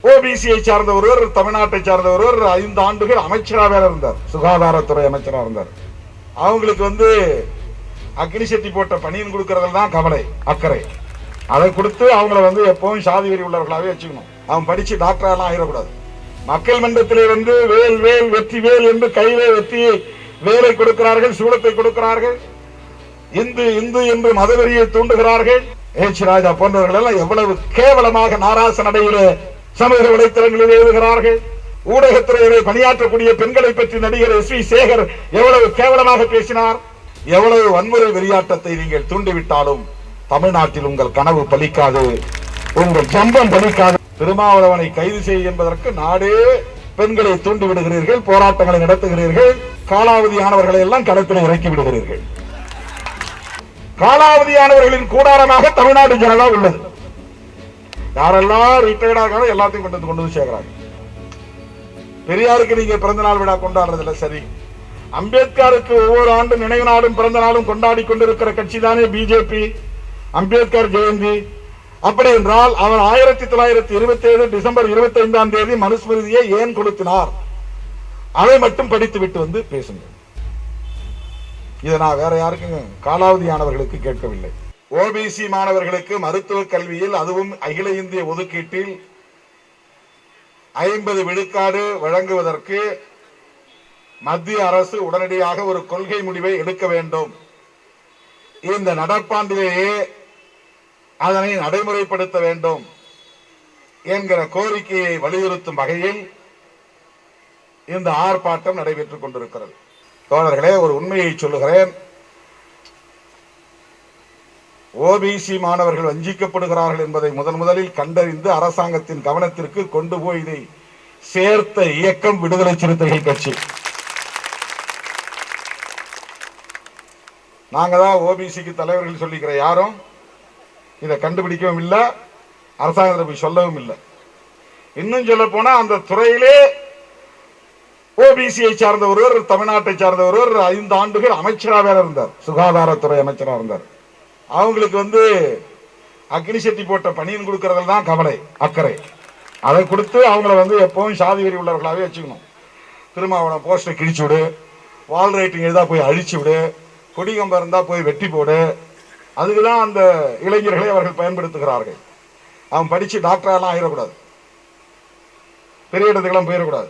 ஓபிசியை சார்ந்த ஒருவர், தமிழ்நாட்டை சார்ந்த ஒருவர் 5 ஆண்டுகள் அமைச்சராக இருந்தார், சுகாதாரத்துறை அமைச்சராக இருந்தார். அவங்களுக்கு அக்னிசக்தி போட்ட பணியின் கொடுக்கறதுல தான் கவலை, அக்கறை. அதை கொடுத்து அவங்கள எப்பவும் சாதி வெறி உள்ளவர்களாவே வச்சுக்கணும். அவன் படிச்சு டாக்டரெல்லாம் ஆயிடக்கூடாது. மக்கள் மன்றத்திலே வேல் வேல் வெற்றி வேல் என்று கையிலே வெற்றி வேலை கொடுக்கிறார்கள், சூளத்தை கொடுக்கிறார்கள். இந்து இந்து என்று மதவெறியை தூண்டுகிறார்கள். ஏச் ராஜா போன்றவர்கள் எல்லாம் எவ்வளவு கேவலமாக நாராச நடையிலே சமூக வலைத்தளங்களில் எழுதுகிறார்கள். ஊடகத்துறையிலே பணியாற்றக்கூடிய பெண்களை பற்றி நடிகர் எஸ்.வி. சேகர் எவ்வளவு கேவலமாக பேசினார். எவ்வளவு வன்முறை வெறியாட்டத்தை நீங்கள் தூண்டிவிட்டாலும் தமிழ்நாட்டில் உங்கள் கனவு பலிக்காது, உங்கள் ஜம்பம் பலிக்காது. திருமாவளவனை கைது செய்ய என்பதற்கு நாடே பெண்களை தூண்டிவிடுகிறீர்கள், போராட்டங்களை நடத்துகிறீர்கள், காலாவதியானவர்களை எல்லாம் களத்தில் இறக்கி விடுகிறீர்கள். காலாவதியானவர்களின் கூடாரமாக தமிழ்நாடு ஜனதா உள்ளது. யாரெல்லாம் ரிட்டையர்டாக எல்லாத்தையும் கொண்டு வந்து சேர்க்கிறாங்க. பெரியாருக்கு நீங்க பிறந்த நாள் விழா கொண்டாடுறதில்ல, சரி. அம்பேத்கருக்கு ஒவ்வொரு ஆண்டு நினைவு நாளும் பிறந்த நாளும் கொண்டாடி கொண்டிருக்கிற கட்சி தானே பிஜேபி. அம்பேத்கர் ஜெயந்தி. அப்படி என்றால் அவர் 1927 டிசம்பர் 25ஆம் தேதி மனுஸ்மிருதியை ஏன் கொளுத்தினார்? அதை மட்டும் படித்து விட்டு பேசுங்க. இதை நான் வேற யாருக்கும் காலாவதியானவர்களுக்கு கேட்கவில்லை. ஓபிசி மாணவர்களுக்கு மருத்துவ கல்வியில், அதுவும் அகில இந்திய ஒதுக்கீட்டில் 50 விழுக்காடு வழங்குவதற்கு மத்திய அரசு உடனடியாக ஒரு கொள்கை முடிவை எடுக்க வேண்டும். இந்த நடப்பாண்டிலேயே அதனை நடைமுறைப்படுத்த வேண்டும் என்கிற கோரிக்கையை வலியுறுத்தும் வகையில் இந்த ஆர்ப்பாட்டம் நடைபெற்றுக் கொண்டிருக்கிறது. தோழர்களே, ஒரு உண்மையை சொல்லுகிறேன். ஓபிசி மாணவர்கள் வஞ்சிக்கப்படுகிறார்கள் என்பதை முதலில் கண்டறிந்து அரசாங்கத்தின் கவனத்திற்கு கொண்டு போய் இதை சேர்த்த இயக்கம் விடுதலை சிறுத்தைகள் கட்சி. நாங்க தான் ஓபிசிக்கு தலைவர்கள் சொல்லிக்கிற யாரும் இதை கண்டுபிடிக்கவும் இல்லை, அரசாங்கத்தில் போய் சொல்லவும் இல்லை. இன்னும் சொல்ல போனா அந்த துறையிலே ஓபிசியை சார்ந்த ஒருவர், தமிழ்நாட்டை சார்ந்த ஒருவர் 5 ஆண்டுகள் அமைச்சராக இருந்தார், சுகாதாரத்துறை அமைச்சராக இருந்தார். அவங்களுக்கு அக்னிசக்தி போட்ட பணியின் கொடுக்கறதுல தான் கவலை, அக்கறை. அதை கொடுத்து அவங்கள எப்பவும் சாதி வெறி உள்ளவர்களாவே வச்சுக்கணும். திருமாவளவன் போஸ்டர் கிழிச்சு விடு, வால் ரைட்டிங் எழுதா போய் அழிச்சு விடு, கொடிகம்பம் இருந்தா போய் வெட்டி போடு. அதுக்குதான் அந்த இளைஞர்களை அவர்கள் பயன்படுத்துகிறார்கள். அவன் படிச்சு டாக்டரெல்லாம் ஆயிடக்கூடாது, பெரிய இடத்துக்கெல்லாம் போயிடக்கூடாது.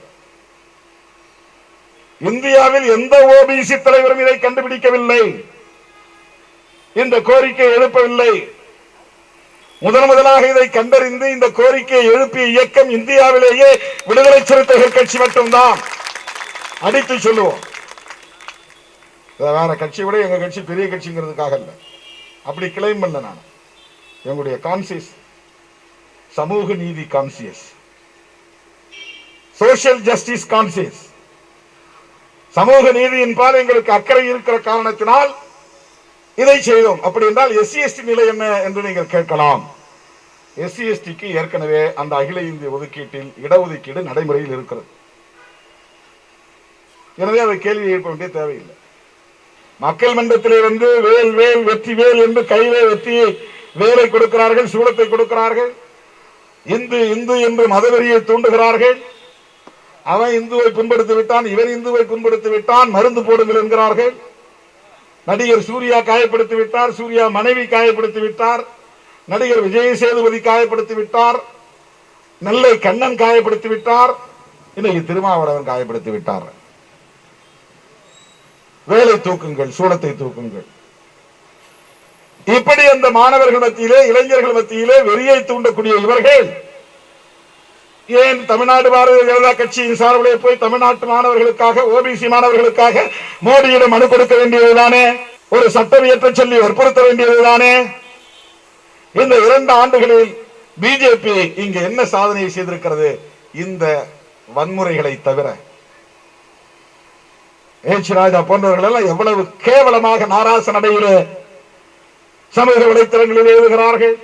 இந்தியாவில் எந்த ஓபிசி தலைவரும் இதை கண்டுபிடிக்கவில்லை, இந்த கோரிக்கை எழுப்பவில்லை. முதலாக இதை கண்டறிந்து இந்த கோரிக்கையை எழுப்பிய இயக்கம் இந்தியாவிலேயே விடுதலை சிறுத்தைகள் கட்சி மட்டும்தான். அடித்து சொல்லுவோம். வேற கட்சியை விட எங்க கட்சி பெரிய கட்சிங்கிறதுக்காக இல்லை, அப்படி கிளைம் பண்ண. நான் எங்களுடைய கான்சியஸ் சமூக நீதி கான்சியஸ், சோசியல் ஜஸ்டிஸ் கான்சியஸ், சமூக நீதியின் பால் எங்களுக்கு அக்கறை இருக்கிற காரணத்தினால் இதை செய்தோம். அப்படி என்றால் எஸ்சி எஸ்டி நிலை என்ன என்று நீங்கள் கேட்கலாம். எஸ்சி எஸ்டிக்கு ஏற்கனவே அந்த அகில இந்திய ஒதுக்கீட்டில் இடஒதுக்கீடு நடைமுறையில் இருக்கிறது. எனவே அதை கேள்வி எழுப்ப வேண்டிய தேவையில்லை. மக்கள் மன்றத்திலே வேல் வேல் வெற்றி வேல் என்று கையிலே வெற்றி வேலை கொடுக்கிறார்கள், சூளத்தை கொடுக்கிறார்கள். இந்து இந்து என்று மதவெறியை தூண்டுகிறார்கள். அவன் இந்துவை புண்படுத்தி விட்டான், இவன் இந்துவை புண்படுத்தி விட்டான், மருந்து போடுங்கள் என்கிறார்கள். நடிகர் சூர்யா காயப்படுத்தி விட்டார், சூர்யா மனைவி காயப்படுத்தி விட்டார், நடிகர் விஜய் சேதுபதி காயப்படுத்தி விட்டார், நெல்லை கண்ணன் காயப்படுத்தி விட்டார், இன்னைக்கு திருமாவளவன் காயப்படுத்தி விட்டார். வேலை தூக்குங்கள், சூளத்தை தூக்குங்கள். இப்படி அந்த மாணவர்கள் மத்தியிலே, இளைஞர்கள் மத்தியிலே வெறியை தூண்டக்கூடிய இவர்கள் ஏன் தமிழ்நாடு பாரதிய ஜனதா கட்சியின் சார்பிலே போய் தமிழ்நாட்டு மாணவர்களுக்காக, ஓபிசி மாணவர்களுக்காக மோடியிடம் மனு கொடுக்க வேண்டியதுதானே? ஒரு சட்டம் இயற்ற சொல்லி வற்புறுத்த வேண்டியதுதானே? இந்த 2 ஆண்டுகளில் பிஜேபி இங்கு என்ன சாதனை செய்திருக்கிறது? இந்த வன்முறைகளை தவிர ஏச் ராஜா போன்றவர்கள் எல்லாம் எவ்வளவு கேவலமாக நாராச நடையிலே சமூக வலைத்தளங்களில் எழுதுகிறார்கள்.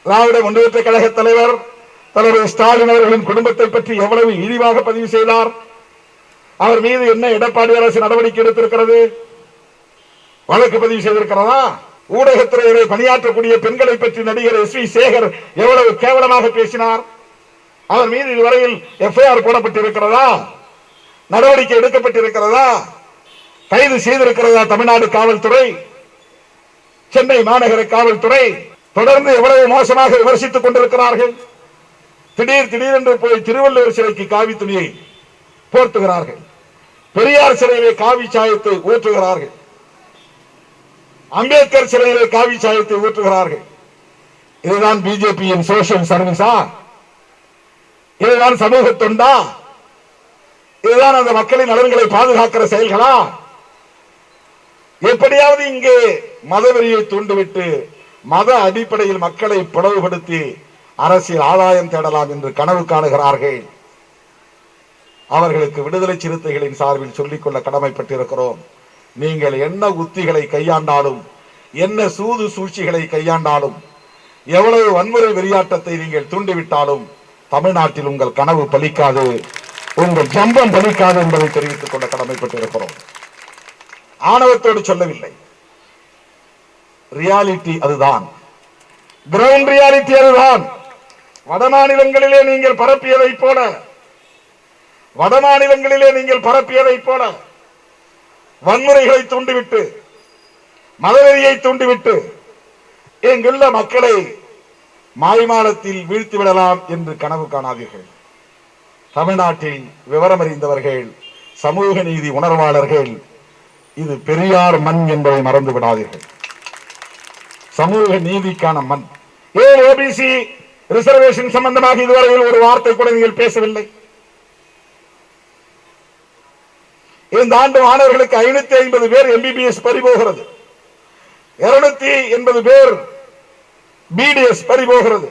திராவிட முன்னேற்ற கழக தலைவர் ஸ்டாலின் அவர்களின் குடும்பத்தை பற்றி எவ்வளவு இழிவாக பதிவு செய்தார். அவர் மீது என்ன எடப்பாடி அரசு நடவடிக்கை எடுத்திருக்கிறது? வழக்கு பதிவு செய்திருக்கிறதா? ஊடகத்துறையிலே பணியாற்றக்கூடிய பெண்களை பற்றி நடிகர் எஸ்.வி. சேகர் எவ்வளவு கேவலமாக பேசினார். அவர் மீது இதுவரையில் எஃப்ஐஆர் போடப்பட்டிருக்கிறதா? நடவடிக்கை எடுக்கப்பட்டிருக்கிறதா? கைது செய்திருக்கிறதா தமிழ்நாடு காவல்துறை, சென்னை மாநகர காவல்துறை? தொடர்ந்து எவ்வளவு மோசமாக விமர்சித்துக் கொண்டிருக்கிறார்கள். திடீரென்று போய் திருவள்ளுவர் சிலைக்கு காவி துணியை போர்த்துகிறார்கள். பெரியார் சிலையிலே காவி சாயத்தை ஊற்றுகிறார்கள். அம்பேத்கர் சிலையிலே காவி சாயத்தை ஊற்றுகிறார்கள். இதுதான் பிஜேபியின் சோசியல் சர்வீஸா? இதுதான் சமூக தொண்டா? இதுதான் அந்த மக்களின் நலன்களை பாதுகாக்கிற செயல்களா? எப்படியாவது இங்கே மதவெறியை தூண்டிவிட்டு மத அடிப்படையில் மக்களை பிளவுபடுத்தி அரசியல் ஆதாயம் தேடலாம் என்று கனவு காணுகிறார்கள். அவர்களுக்கு விடுதலை சிறுத்தைகளின் சார்பில் சொல்லிக்கொள்ள கடமைப்பட்டிருக்கிறோம். நீங்கள் என்ன உத்திகளை கையாண்டாலும், என்ன சூது சூழ்ச்சிகளை கையாண்டாலும், எவ்வளவு வன்முறை வெறியாட்டத்தை நீங்கள் தூண்டிவிட்டாலும் தமிழ்நாட்டில் உங்கள் கனவு பலிக்காது, உங்கள் ஜம்பம் பலிக்காது என்பதை தெரிவித்துக் கொள்ள கடமைப்பட்டிருக்கிறோம். ஆணவத்தோடு சொல்லவில்லை, ரியாலிட்டி அதுதான், கிரவுண்ட் ரியாலிட்டி அதுதான். வடமாநிலங்களிலே நீங்கள் பரப்பியதை போல வன்முறைகளை தூண்டிவிட்டு, மதவெறியை தூண்டிவிட்டு இங்குள்ள மக்களை மாய்மாலத்தில் வீழ்த்தி விடலாம் என்று கனவு காணாதீர்கள். தமிழ்நாட்டில் விவரம் அறிந்தவர்கள், சமூக நீதி உணர்வாளர்கள், இது பெரியார் மண் என்பதை மறந்து விடாதீர்கள். சமூக நீதிக்கான மண். ஏன் ஓபிசி ரிசர்வேஷன் சம்பந்தமாக இதுவரையில் ஒரு வார்த்தை கூட நீங்கள் பேசவில்லை? இந்த ஆண்டு மாணவர்களுக்கு 550 பேர் எம்பிபிஎஸ் பறிபோகிறது, 280 பேர் பிடிஎஸ் பறிபோகிறது.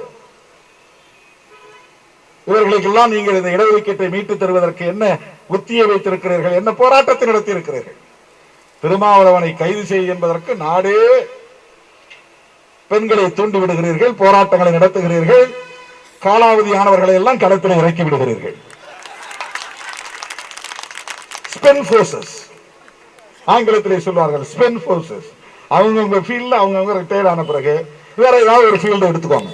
இவர்களுக்கெல்லாம் நீங்கள் இந்த இடஒதுக்கீட்டை மீட்டு தருவதற்கு என்ன உத்தியை வைத்திருக்கிறீர்கள்? என்ன போராட்டத்தை நடத்தி இருக்கிறீர்கள்? திருமாவளவனை கைது செய்ய என்பதற்கு நாடே பெண்களை தூண்டி விடுகிறீர்கள், போராட்டங்களை நடத்துகிறீர்கள், காலாவதியானவர்களை எல்லாம் களத்தில் இறக்கி விடுகிறீர்கள். ஸ்பென் போர்சஸ் ஆங்கிலத்திலே சொல்வார்கள், ஸ்பென் போர்சஸ். அவங்கவுங்க ஃபீல்ட்ல அவங்கவுங்க ரிட்டையர்ட் ஆன பிறகு வேற ஏதாவது ஒரு ஃபீல்டு எடுத்துக்கோங்க,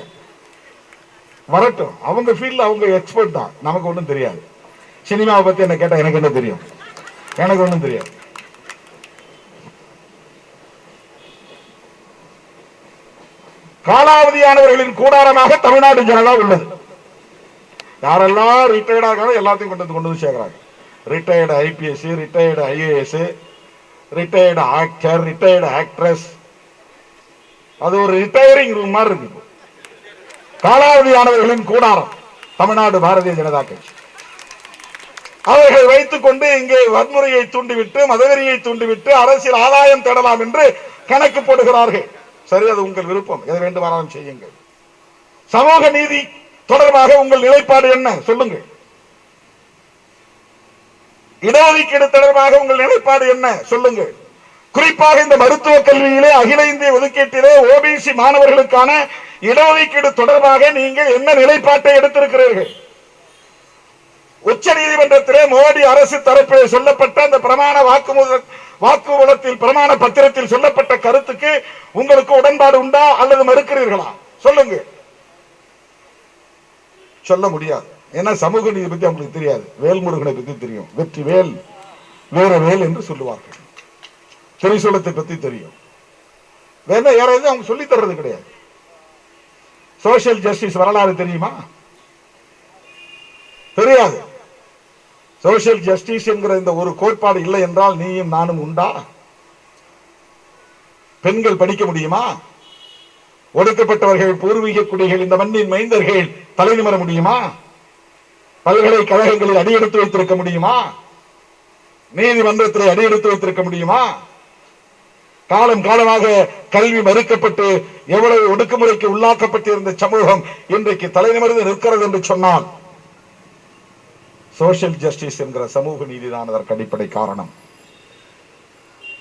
வரட்டும். அவங்க ஃபீல்ட்ல அவங்க எக்ஸ்பர்ட் தான், நமக்கு ஒன்றும் தெரியாது. சினிமாவை பத்தி என்ன கேட்டா எனக்கு என்ன தெரியும்? எனக்கு ஒன்றும் தெரியாது. காலாவதியானவர்களின் கூடாரமாக தமிழ்நாடு ஜனதா உள்ளது. யாரெல்லாம் ரிட்டையர்ட் ஆகிறாரோ எல்லாத்தையும் கொண்டு வந்து சேர்க்கிறாங்க. Retired IPS, retired IAS, retired actor, retired actress. அது ஒரு ரிட்டையரிங் ரூம் மாதிரி இருக்கு. காலாவதியானவர்களின் கூடாரம் தமிழ்நாடு பாரதிய ஜனதா கட்சி. அவர்கள் வைத்துக் கொண்டு இங்கே வன்முறையை தூண்டிவிட்டு, மதவெறியை தூண்டிவிட்டு அரசியல் ஆதாயம் தேடலாம் என்று கணக்கு போடுகிறார்கள். சரி, அது உங்கள் விருப்பம், எதை வேண்டுமானாலும் செய்யுங்கள். சமூக நீதி தொடர்பாக உங்கள் நிலைப்பாடு என்ன சொல்லுங்கள். இடஒதுக்கீடு தொடர்பாக உங்கள் நிலைப்பாடு என்ன சொல்லுங்கள். குறிப்பாக இந்த மருத்துவ கல்வியிலே அகில இந்திய ஒதுக்கீட்டிலே ஓபிசி மாணவர்களுக்கான இடஒதுக்கீடு தொடர்பாக நீங்கள் என்ன நிலைப்பாட்டை எடுத்திருக்கிறீர்கள்? உச்ச நீதிமன்றத்திலே மோடி அரசு தரப்பில் சொல்லப்பட்ட அந்த பிரமாண வாக்குமூலத்தில் பிரமாண பத்திரத்தில் சொல்லப்பட்ட கருத்துக்கு உங்களுக்கு உடன்பாடு உண்டா அல்லது மறுக்கிறீர்களா? சொல்லுங்க. சொல்ல முடியாது. ஏன்னா சமூக நீதி பத்தி அவங்களுக்கு தெரியாது. வேல்முருகனை பத்தி தெரியும், வெற்றி வேல் வேற வேல் என்று சொல்லுவார்கள். திரிசூலத்தை பத்தி தெரியும், வேற யாராவது அவங்க சொல்லி தர்றது கிடையாது. சோசியல் ஜஸ்டிஸ் வரலாறு தெரியுமா? தெரியாது. சோசியல் ஜஸ்டிஸ் என்கிற இந்த ஒரு கோட்பாடு இல்லை என்றால் நீயும் நானும் உண்டா? பெண்கள் படிக்க முடியுமா? ஒடுக்கப்பட்டவர்கள், பூர்வீக குடிகள், இந்த மண்ணின் மைந்தர்கள் தலை நிமிர முடியுமா? பல்கலைக்கழகங்களில் அடியெடுத்து வைத்திருக்க முடியுமா? நீதிமன்றத்தில் அடியெடுத்து வைத்திருக்க முடியுமா? காலம் காலமாக கல்வி மறுக்கப்பட்டு எவ்வளவு ஒடுக்குமுறைக்கு உள்ளாக்கப்பட்டிருந்த சமூகம் இன்றைக்கு தலைநிமிர்ந்து நிற்கிறது என்று சொன்னால் சோசியல் ஜஸ்டிஸ் என்கிற சமூக நீதிதான் அதற்கு அடிப்படை காரணம்.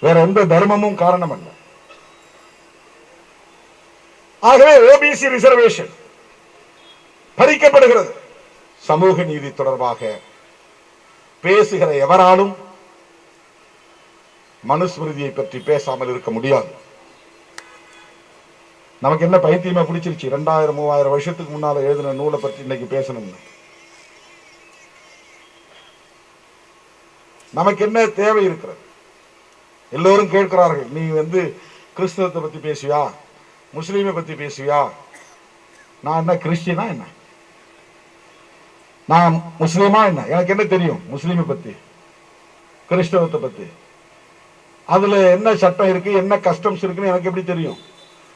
வேற எந்த தர்மமும் காரணம் அல்ல. ஆகவே ஓபிசி ரிசர்வேஷன் பறிக்கப்படுகிறது. சமூக நீதி தொடர்பாக பேசுகிற எவராலும் மனுஸ்மிருதியை பற்றி பேசாமல் இருக்க முடியாது. நமக்கு என்ன பைத்தியமா பிடிச்சிருச்சு? 2000 3000 வருஷத்துக்கு முன்னால எழுதின நூலை பற்றி இன்னைக்கு பேசணும்னு. நமக்கு என்ன தேவை இருக்கிறது? எல்லோரும் கேட்கிறார்கள், நீ கிறிஸ்தவத்தை பத்தி பேசுவியா, முஸ்லீமை பத்தி பேசுவியா? நான் என்ன கிறிஸ்டியனா என்ன, நான் முஸ்லீமா என்ன? எனக்கு என்ன தெரியும் முஸ்லீமை பத்தி, கிறிஸ்தவத்தை பத்தி? அதுல என்ன சட்டம் இருக்கு, என்ன கஸ்டம்ஸ் இருக்குன்னு எனக்கு எப்படி தெரியும்?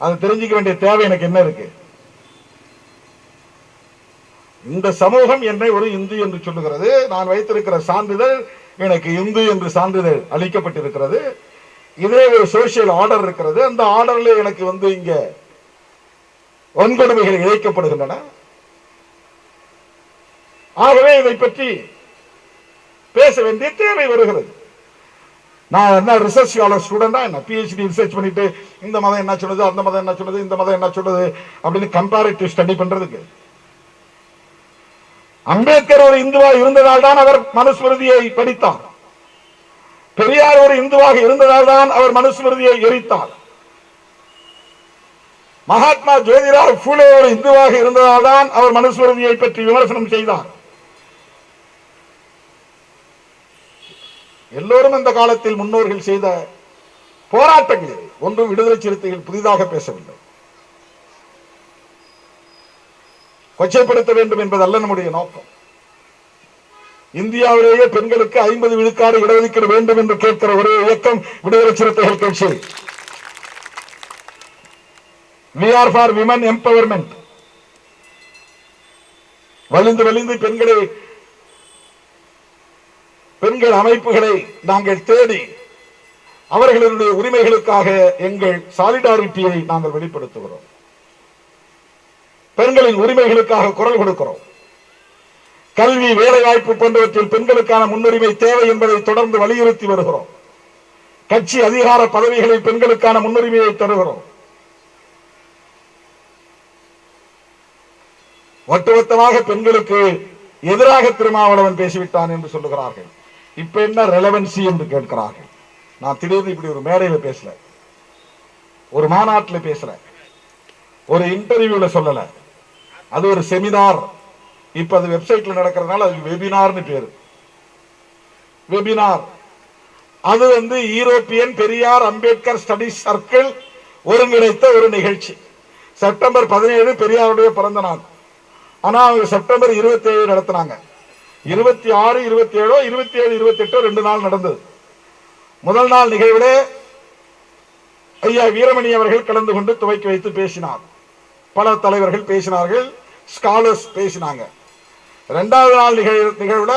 அது தெரிஞ்சுக்க வேண்டிய தேவை எனக்கு என்ன இருக்கு? இந்த சமூகம் என்னை ஒரு இந்து என்று சொல்லுகிறது. நான் வைத்திருக்கிற சான்றிதழ் எனக்கு இந்து என்று சான்றிதழ் அளிக்கப்பட்டிருக்கிறது. இதே ஒரு சோசியல் ஆர்டர் இருக்கிறது. அந்த ஆர்டர்ல எனக்கு இங்க வன்கொடுமைகள் இழைக்கப்படுகின்றன. ஆகவே இதை பற்றி பேச வேண்டிய தேவை வருகிறது. நான் என்ன ரிசர்ச் ஸ்காலர் ஸ்டூடெண்டா என்ன? பிஹெச்டி ரிசர்ச் பண்ணிட்டு இந்த மதம் என்ன சொல்லுது, அந்த மதம் என்ன சொல்லுது, இந்த மதம் என்ன சொல்லுது அப்படின்னு கம்பேரிட்டிவ் ஸ்டடி பண்றதுக்கு? அம்பேத்கர் ஒரு இந்துவா இருந்ததால் தான் அவர் மனுஸ்மிருதியை படித்தார். பெரியார் ஒரு இந்துவாக இருந்ததால் தான் அவர் மனுஸ்மிருதியை எரித்தார். மகாத்மா ஜோதிராவ் பூலே ஒரு இந்துவாக இருந்ததால் தான் அவர் மனுஸ்மிருதியை பற்றி விமர்சனம் செய்தார். எல்லோரும் அந்த காலத்தில் முன்னோர்கள் செய்த போராட்டங்கள் ஒன்றும் விடுதலை சிறுத்தைகள் புதிதாக பேசவில்லை. கொச்சைப்படுத்த வேண்டும் என்பதல்ல நம்முடைய நோக்கம். இந்தியாவிலேயே பெண்களுக்கு 50 விழுக்காடு இடஒதுக்கீடு வேண்டும் என்று கேட்கிற ஒரு இயக்கம் விடுதலை சிறுத்தைகள் கட்சி. We are for women empowerment. வலிந்து வலிந்து பெண்கள் அமைப்புகளை நாங்கள் தேடி அவர்களுடைய உரிமைகளுக்காக எங்கள் சாலிடாரிட்டியை நாங்கள் வெளிப்படுத்துகிறோம். பெண்களின் உரிமைகளுக்காக குரல் கொடுக்கிறோம். கல்வி, வேலைவாய்ப்பு போன்றவற்றில் பெண்களுக்கான முன்னுரிமை தேவை என்பதை தொடர்ந்து வலியுறுத்தி வருகிறோம். கட்சி அதிகார பதவிகளில் பெண்களுக்கான முன்னுரிமையை தருகிறோம். ஒட்டுமொத்தமாக பெண்களுக்கு எதிராக திருமாவளவன் பேசிவிட்டான் என்று சொல்லுகிறார்கள். இப்ப என்ன ரெலவன்சி என்று கேட்கிறார்கள். நான் திடீர்னு இப்படி ஒரு மேடையில பேசல, ஒரு மாநாட்டில் பேசல, ஒரு இன்டர்வியூல சொல்லல. அது ஒரு செமினார். இப்ப அது வெப்சைட்ல நடக்கிறதுனால அதுக்கு வெபினார்னு பேரு. வெபினார் அது European Periyar Ambedkar studies circle ஒருங்கிணைத்த ஒரு நிகழ்ச்சி. செப்டம்பர் 17 பெரியாருடைய பிறந்த நாள். ஆனா அவங்க செப்டம்பர் 27 நடத்தினாங்க. 26, 27, 27, 28 2 நாள் நடந்தது. முதல் நாள் நிகழ்வில் ஐயா வீரமணி அவர்கள் கலந்து கொண்டு துவக்கி வைத்து பேசினார். பல தலைவர்கள் பேசினார்கள், ஸ்காலர்ஸ் பேசினாங்க. இரண்டாவது நாள் நிகழ்வுல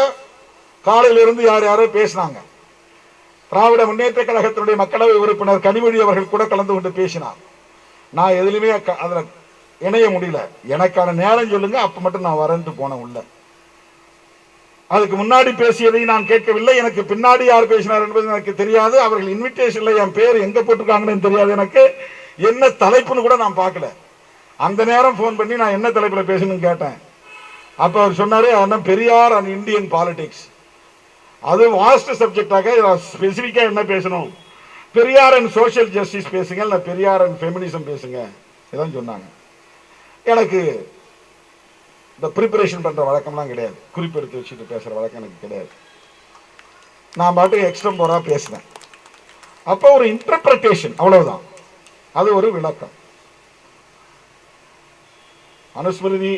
காலையிலிருந்து யார் யாரோ பேசினாங்க. திராவிட முன்னேற்ற கழகத்தினுடைய மக்களவை உறுப்பினர் கனிமொழி அவர்கள் கூட கலந்து கொண்டு பேசினார். நான் எதுலையுமே அதுல இணைய முடியல. எனக்கான நேரம் சொல்லுங்க, அப்ப மட்டும் நான் வரேன்ட்டு போனேன் உள்ள. அதுக்கு முன்னாடி பேசியதை நான் கேட்கவில்லை. எனக்கு பின்னாடி யார் பேசினார் என்பது எனக்கு தெரியாது. அவர்கள் இன்விடேஷன்ல என் பேர் எங்க போட்டிருக்காங்கன்னு தெரியாது. எனக்கு என்ன தலைப்புன்னு கூட நான் பார்க்கல. அந்த நேரம் போன் பண்ணி நான் என்ன தலைப்புல பேசணும்னு கேட்டேன். அப்ப அவர் சொன்னாரு, பெரியார் அண்ட் இந்தியன் பாலிடிக்ஸ். அது வாஸ்ட் சப்ஜெக்டாக ஸ்பெசிபிக்கா என்ன பேசணும், பெரியார் அண்ட் சோசியல் ஜஸ்டிஸ் பேசுங்க, இல்ல பெரியார் அண்ட் ஃபெமினிசம் பேசுங்க, இதான் சொன்னாங்க. எனக்கு இந்த ப்ரிப்பரேஷன் பண்ற வழக்கம்லாம் கிடையாது. குறிப்பெடுத்து வச்சுட்டு பேசுற வழக்கம் எனக்கு கிடையாது. நான் பாட்டுக்கு எக்ஸ்டம்போரா பேசினேன். அப்போ ஒரு இன்டர்பிரேஷன், அவ்வளவுதான். அது ஒரு விளக்கம். மனுஸ்மிருதி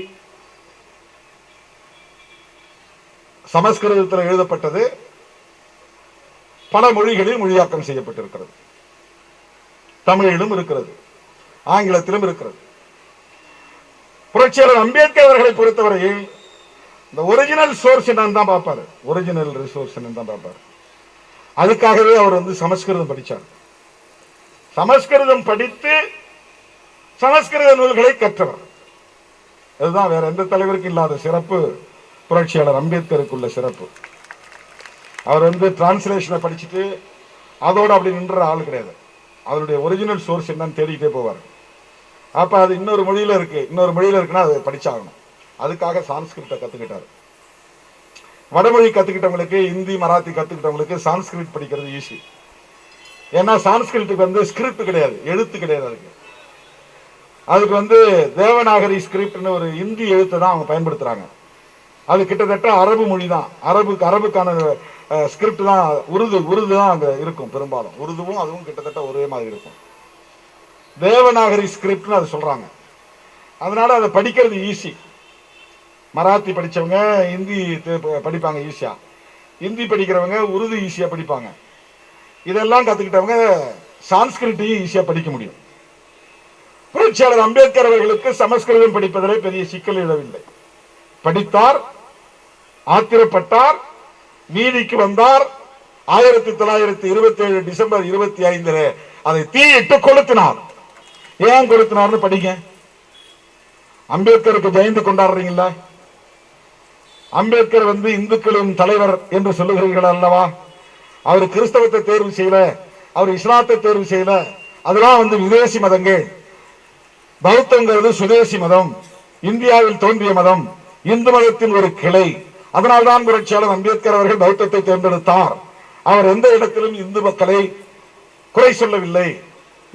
சமஸ்கிருதத்தில் எழுதப்பட்டது, பல மொழிகளில் மொழியாக்கம் செய்யப்பட்டிருக்கிறது. தமிழிலும் இருக்கிறது, ஆங்கிலத்திலும் இருக்கிறது. புரட்சியாளர் அம்பேத்கர் அவர்களை பொறுத்தவரையில் இந்த ஒரிஜினல் சோர்ஸ் என்னன்னு தான் பார்ப்பாரு, ஒரிஜினல் ரிசோர்ஸ் என்னன்னு தான் பார்ப்பாரு. அதுக்காகவே அவர் சமஸ்கிருதம் படித்தார். சமஸ்கிருதம் படித்து சமஸ்கிருத நூல்களை கற்றவர். அதுதான் வேற எந்த தலைவருக்கும் இல்லாத சிறப்பு புரட்சியாளர் அம்பேத்கருக்கு உள்ள சிறப்பு. அவர் டிரான்ஸ்லேஷனை படிச்சுட்டு அதோட அப்படி நின்ற ஆள் கிடையாது. அதனுடைய ஒரிஜினல் சோர்ஸ் என்னன்னு தேடிக்கிட்டே போவார். அப்ப அது இன்னொரு மொழியில இருக்கு, இன்னொரு மொழியில இருக்குன்னா அதை படிச்சாகணும். அதுக்காக சான்ஸ்கிரிட்டை கத்துக்கிட்டாரு. வடமொழி கத்துக்கிட்டவங்களுக்கு, இந்தி மராத்தி கத்துக்கிட்டவங்களுக்கு சான்ஸ்கிரிட் படிக்கிறது ஈஸி. ஏன்னா சான்ஸ்கிரிட்டுக்கு ஸ்கிரிப்ட் கிடையாது, எழுத்து கிடையாது. அதுக்கு அதுக்கு வந்து தேவநாகரி ஸ்கிரிப்ட்னு ஒரு இந்தி எழுத்தை தான் அவங்க பயன்படுத்துறாங்க. அது கிட்டத்தட்ட அரபு மொழி தான், அரபுக்கான ஸ்கிரிப்ட் தான். உருது தான் அங்க இருக்கும் பெரும்பாலும். உருதுவும் அதுவும் கிட்டத்தட்ட ஒரே மாதிரி இருக்கும். தேவநாகரி ஸ்கிரிப்ட்னு அது சொல்றாங்க. அதனால அதை படிக்கிறது ஈஸி. மராத்தி படிச்சவங்க ஹிந்தி படிப்பாங்க ஈஸியா, ஹிந்தி படிக்கிறவங்க உருது ஈஸியா படிப்பாங்க. இதெல்லாம் கத்துக்கிட்டவங்க சான்ஸ்கிரிட்டையும் ஈஸியா படிக்க முடியும். புரட்சியாளர் அம்பேத்கர் அவர்களுக்கு சமஸ்கிருதம் படிப்பதிலே பெரிய சிக்கல் எழவில்லை. படித்தார், ஆத்திரப்பட்டார், நீதிக்கு வந்தார். 1927 டிசம்பர் 25 அதை தீயிட்டு கொளுத்தினார். ஏன் கொளுத்தினார்னு படிங்க. அம்பேத்கருக்கு ஜெயந்தி கொண்டாடுறீங்களா? அம்பேத்கர் வந்து இந்துக்களின் தலைவர் என்று சொல்லுகிறீர்கள் அல்லவா? அவர் கிறிஸ்தவத்தை தேர்வு செய்யல, அவர் இஸ்லாத்தை தேர்வு செய்யல. அதெல்லாம் வந்து விதேசி மதங்கள். பௌத்தங்கிறது சுதேசி மதம், இந்தியாவில் தோன்றிய மதம், இந்து மதத்தின் ஒரு கிளை. அதனால்தான் புரட்சியாளர் அம்பேத்கர் அவர்கள் பௌத்தத்தை தேர்ந்தெடுத்தார். அவர் எந்த இடத்திலும் இந்து மக்களை குறை சொல்லவில்லை.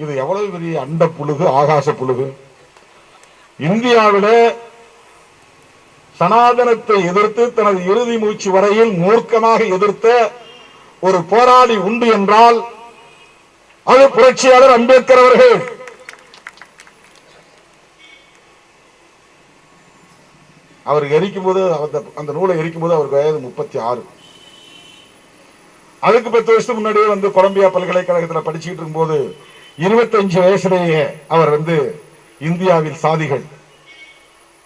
இது எவ்வளவு பெரிய அண்ட புழுகு, ஆகாச புழுகு. இந்தியாவிலே சனாதனத்தை எதிர்த்து தனது இறுதி மூச்சு வரையில் மூர்க்கமாக எதிர்த்த ஒரு போராளி உண்டு என்றால் அது புரட்சியாளர் அம்பேத்கர் அவர்கள். அவர் எரிக்கும் போது, அந்த நூலை எரிக்கும் போது அவருக்கு வயது 36. அதுக்கு 10 வருஷத்துக்கு முன்னாடியே வந்து கொலம்பியா பல்கலைக்கழகத்தில் படிச்சுட்டு இருக்கும்போது 25 வயசுலேயே அவர் வந்து இந்தியாவில் சாதிகள்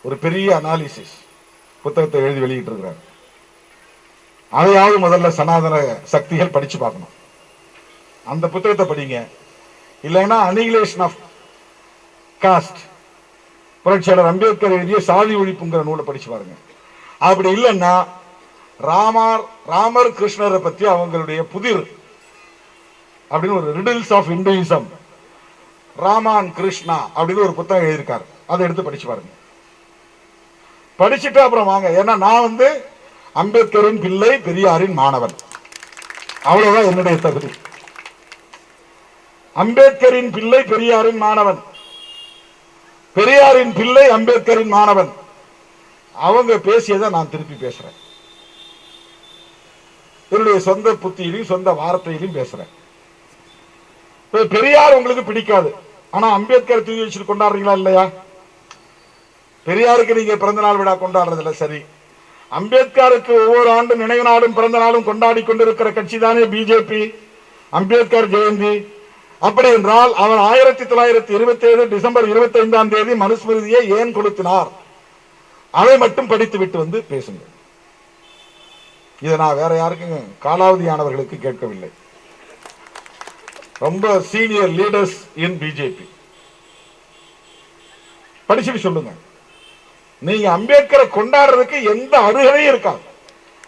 ஒரு பெரிய அனாலிசிஸ் புத்தகத்தை எழுதி வெளியிட்டு இருக்கிறார். அதையாவது முதல்ல சனாதன சக்திகள் படிச்சு பார்க்கணும். அந்த புத்தகத்தை படிங்க. இல்லைன்னா அனிகிலேஷன் ஆஃப் காஸ்ட், புரட்சியாளர் அம்பேத்கர் எழுதிய சாதி ஒழிப்புங்கிற நூலை படிச்சு பாருங்க. அப்படி இல்லைன்னா ராமர் கிருஷ்ணரை பத்தி அவங்களுடைய புதிர் அப்படின்னு ஒரு ரிடில்ஸ் ஆஃப் இந்துயிசம், ராமான் கிருஷ்ணா அப்படின்னு ஒரு புத்தகம் எழுதியிருக்காரு. அதை எடுத்து படிச்சு பாருங்க. படிச்சுட்டு அப்புறம் வாங்க. ஏன்னா நான் வந்து அம்பேத்கரின் பிள்ளை, பெரியாரின் மாணவன். அவ்வளவுதான் என்னுடைய தகுதி. அம்பேத்கரின் பிள்ளை, பெரியாரின் மாணவன், பெரியாரின் பிள்ளை, அம்பேத்கரின் மாணவன். அவங்க பேசியதை நான் திருப்பி பேசுறேன். என்னுடைய சொந்த புத்தியிலையும் சொந்த வார்த்தையிலையும் பேசுறேன். பெரியார் உங்களுக்கு பிடிக்காது, ஆனா அம்பேத்கர் தூக்கி வச்சுட்டு கொண்டாடுறீங்களா இல்லையா? பெரியாருக்கு நீங்க பிறந்த நாள் விழா கொண்டாடுறதில்ல, சரி. அம்பேத்கருக்கு ஒவ்வொரு ஆண்டு நினைவு நாளும் பிறந்த நாளும் கொண்டாடி கொண்டிருக்கிற கட்சி தானே பிஜேபி. அம்பேத்கர் ஜெயந்தி. அப்படி என்றால் அவர் 1927 டிசம்பர் 25 மனுஸ்மிருதியை ஏன் கொளுத்தினார்? அதை மட்டும் படித்து விட்டு வந்து பேசுங்க. இதை நான் வேற யாருக்கும் காலாவதியானவர்களுக்கு கேட்கவில்லை. ரொம்ப சீனியர் லீடர்ஸ் இன் பிஜேபி படிச்சுட்டு சொல்லுங்க. நீங்க அம்பேத்கரை கொண்டாடுறதுக்கு எந்த அருகதையும் இருக்காது.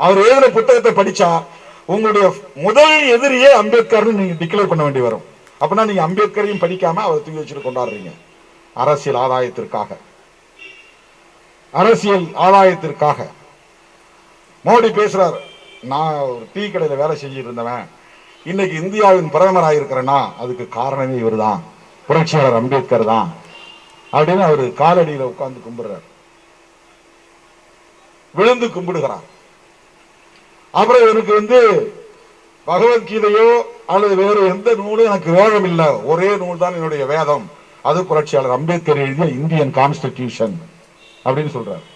அவர் எழுதின புத்தகத்தை படிச்சா உங்களுடைய முதல் எதிரியே அம்பேத்கர் நீங்க டிக்ளேர் பண்ண வேண்டி வரும். அப்படின்னா நீங்க அம்பேத்கரையும் படிக்காம அவரை தூக்கி வச்சுட்டு கொண்டாடுறீங்க. அரசியல் ஆதாயத்திற்காக, அரசியல் ஆதாயத்திற்காக. மோடி பேசுறாரு, நான் ஒரு டீ கடையில வேலை செஞ்சுட்டு இருந்தவன் இன்னைக்கு இந்தியாவின் பிரதமராக இருக்கிறேன்னா அதுக்கு காரணமே இவர் தான், புரட்சியாளர் அம்பேத்கர் தான் அப்படின்னு அவர் காலடியில் உட்கார்ந்து கும்பிடுறார், விழுந்து கும்பிடுகிறார். அப்புறம் எனக்கு வந்து பகவத்கீதையோ அல்லது வேறு எந்த நூலும் எனக்கு வேதம் இல்லை, ஒரே நூல் தான் என்னுடைய வேதம், அது புரட்சியாளர் அம்பேத்கர் எழுதிய இந்தியன் கான்ஸ்டிடியூஷன் அப்படின்னு சொல்றார்.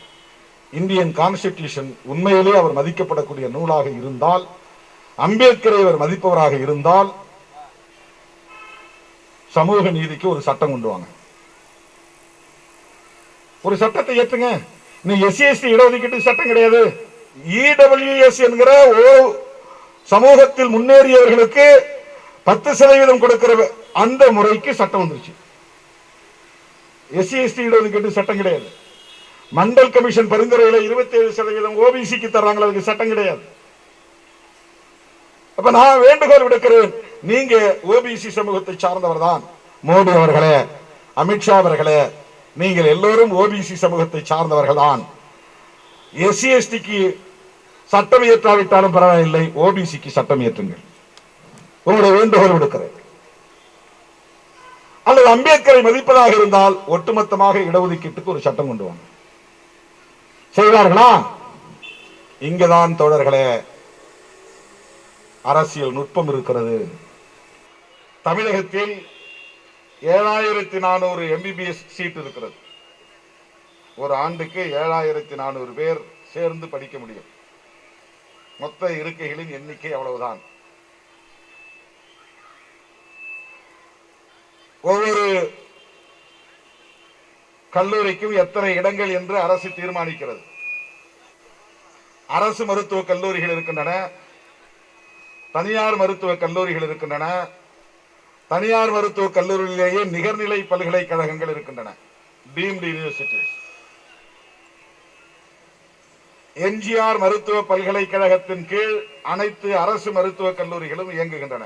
இந்தியன் கான்ஸ்டிடியூஷன் உண்மையிலே அவர் மதிக்கப்படக்கூடிய நூலாக இருந்தால், அம்பேத்கரை அவர் மதிப்பவராக இருந்தால், சமூக நீதிக்கு ஒரு சட்டம் கொண்டு வாங்க, ஒரு சட்டத்தை ஏற்றுங்க. நீ எஸ்சி இடஒதுக்கீட்டு சட்டம் கிடையாது, இடபிள்யூஎஸ் என்கிற சமூகத்தில் முன்னேறியவர்களுக்கு 10% கொடுக்கிற அந்த முறைக்கு சட்டம் வந்துருச்சு. எஸ்சி இடஒதுக்கீட்டு சட்டம் கிடையாது. மண்டல் கமிஷன் பரிந்துரையில 27% ஓபிசிக்கு தர்றாங்களா, அதுக்கு சட்டம் கிடையாது. அப்ப நான் வேண்டுகோள் விடுக்கிறேன், நீங்க ஓபிசி சமூகத்தை சார்ந்தவர் தான் மோடி அவர்களே, அமித்ஷா அவர்களே, நீங்கள் எல்லோரும் ஓபிசி சமூகத்தை சார்ந்தவர்கள் தான். எஸ்சி எஸ்டிக்கு சட்டம் இயற்றாவிட்டாலும் பரவாயில்லை, ஓபிசிக்கு சட்டம் இயற்றுங்கள். உங்களுடைய வேண்டுகோள் விடுக்கிறேன். அல்லது அம்பேத்கரை மதிப்பதாக இருந்தால் ஒட்டுமொத்தமாக இடஒதுக்கீட்டுக்கு ஒரு சட்டம் கொண்டு வாங்க. செய்வார்களா? இங்கதான் தோழர்களே அரசியல் நுட்பம் இருக்கிறது. தமிழகத்தில் 7400 எம்பிபிஎஸ் சீட் இருக்கிறது. ஒரு ஆண்டுக்கு 7400 பேர் சேர்ந்து படிக்க முடியும். மொத்த இருக்கைகளின் எண்ணிக்கை அவ்வளவுதான். ஒவ்வொரு கல்லூரிக்கும் எத்தனை இடங்கள் என்று அரசு தீர்மானிக்கிறது. அரசு மருத்துவக் கல்லூரிகள் இருக்கின்றன, தனியார் மருத்துவக் கல்லூரிகள் இருக்கின்றன. தனியார் மருத்துவக் கல்லூரியிலேயே நிகர்நிலை பல்கலைக்கழகங்கள் இருக்கின்றன, டீம்டு யூனிவர்சிட்டிஸ். எம்ஜிஆர் மருத்துவ பல்கலைக்கழகத்தின் கீழ் அனைத்து அரசு மருத்துவக் கல்லூரிகளும் இயங்குகின்றன.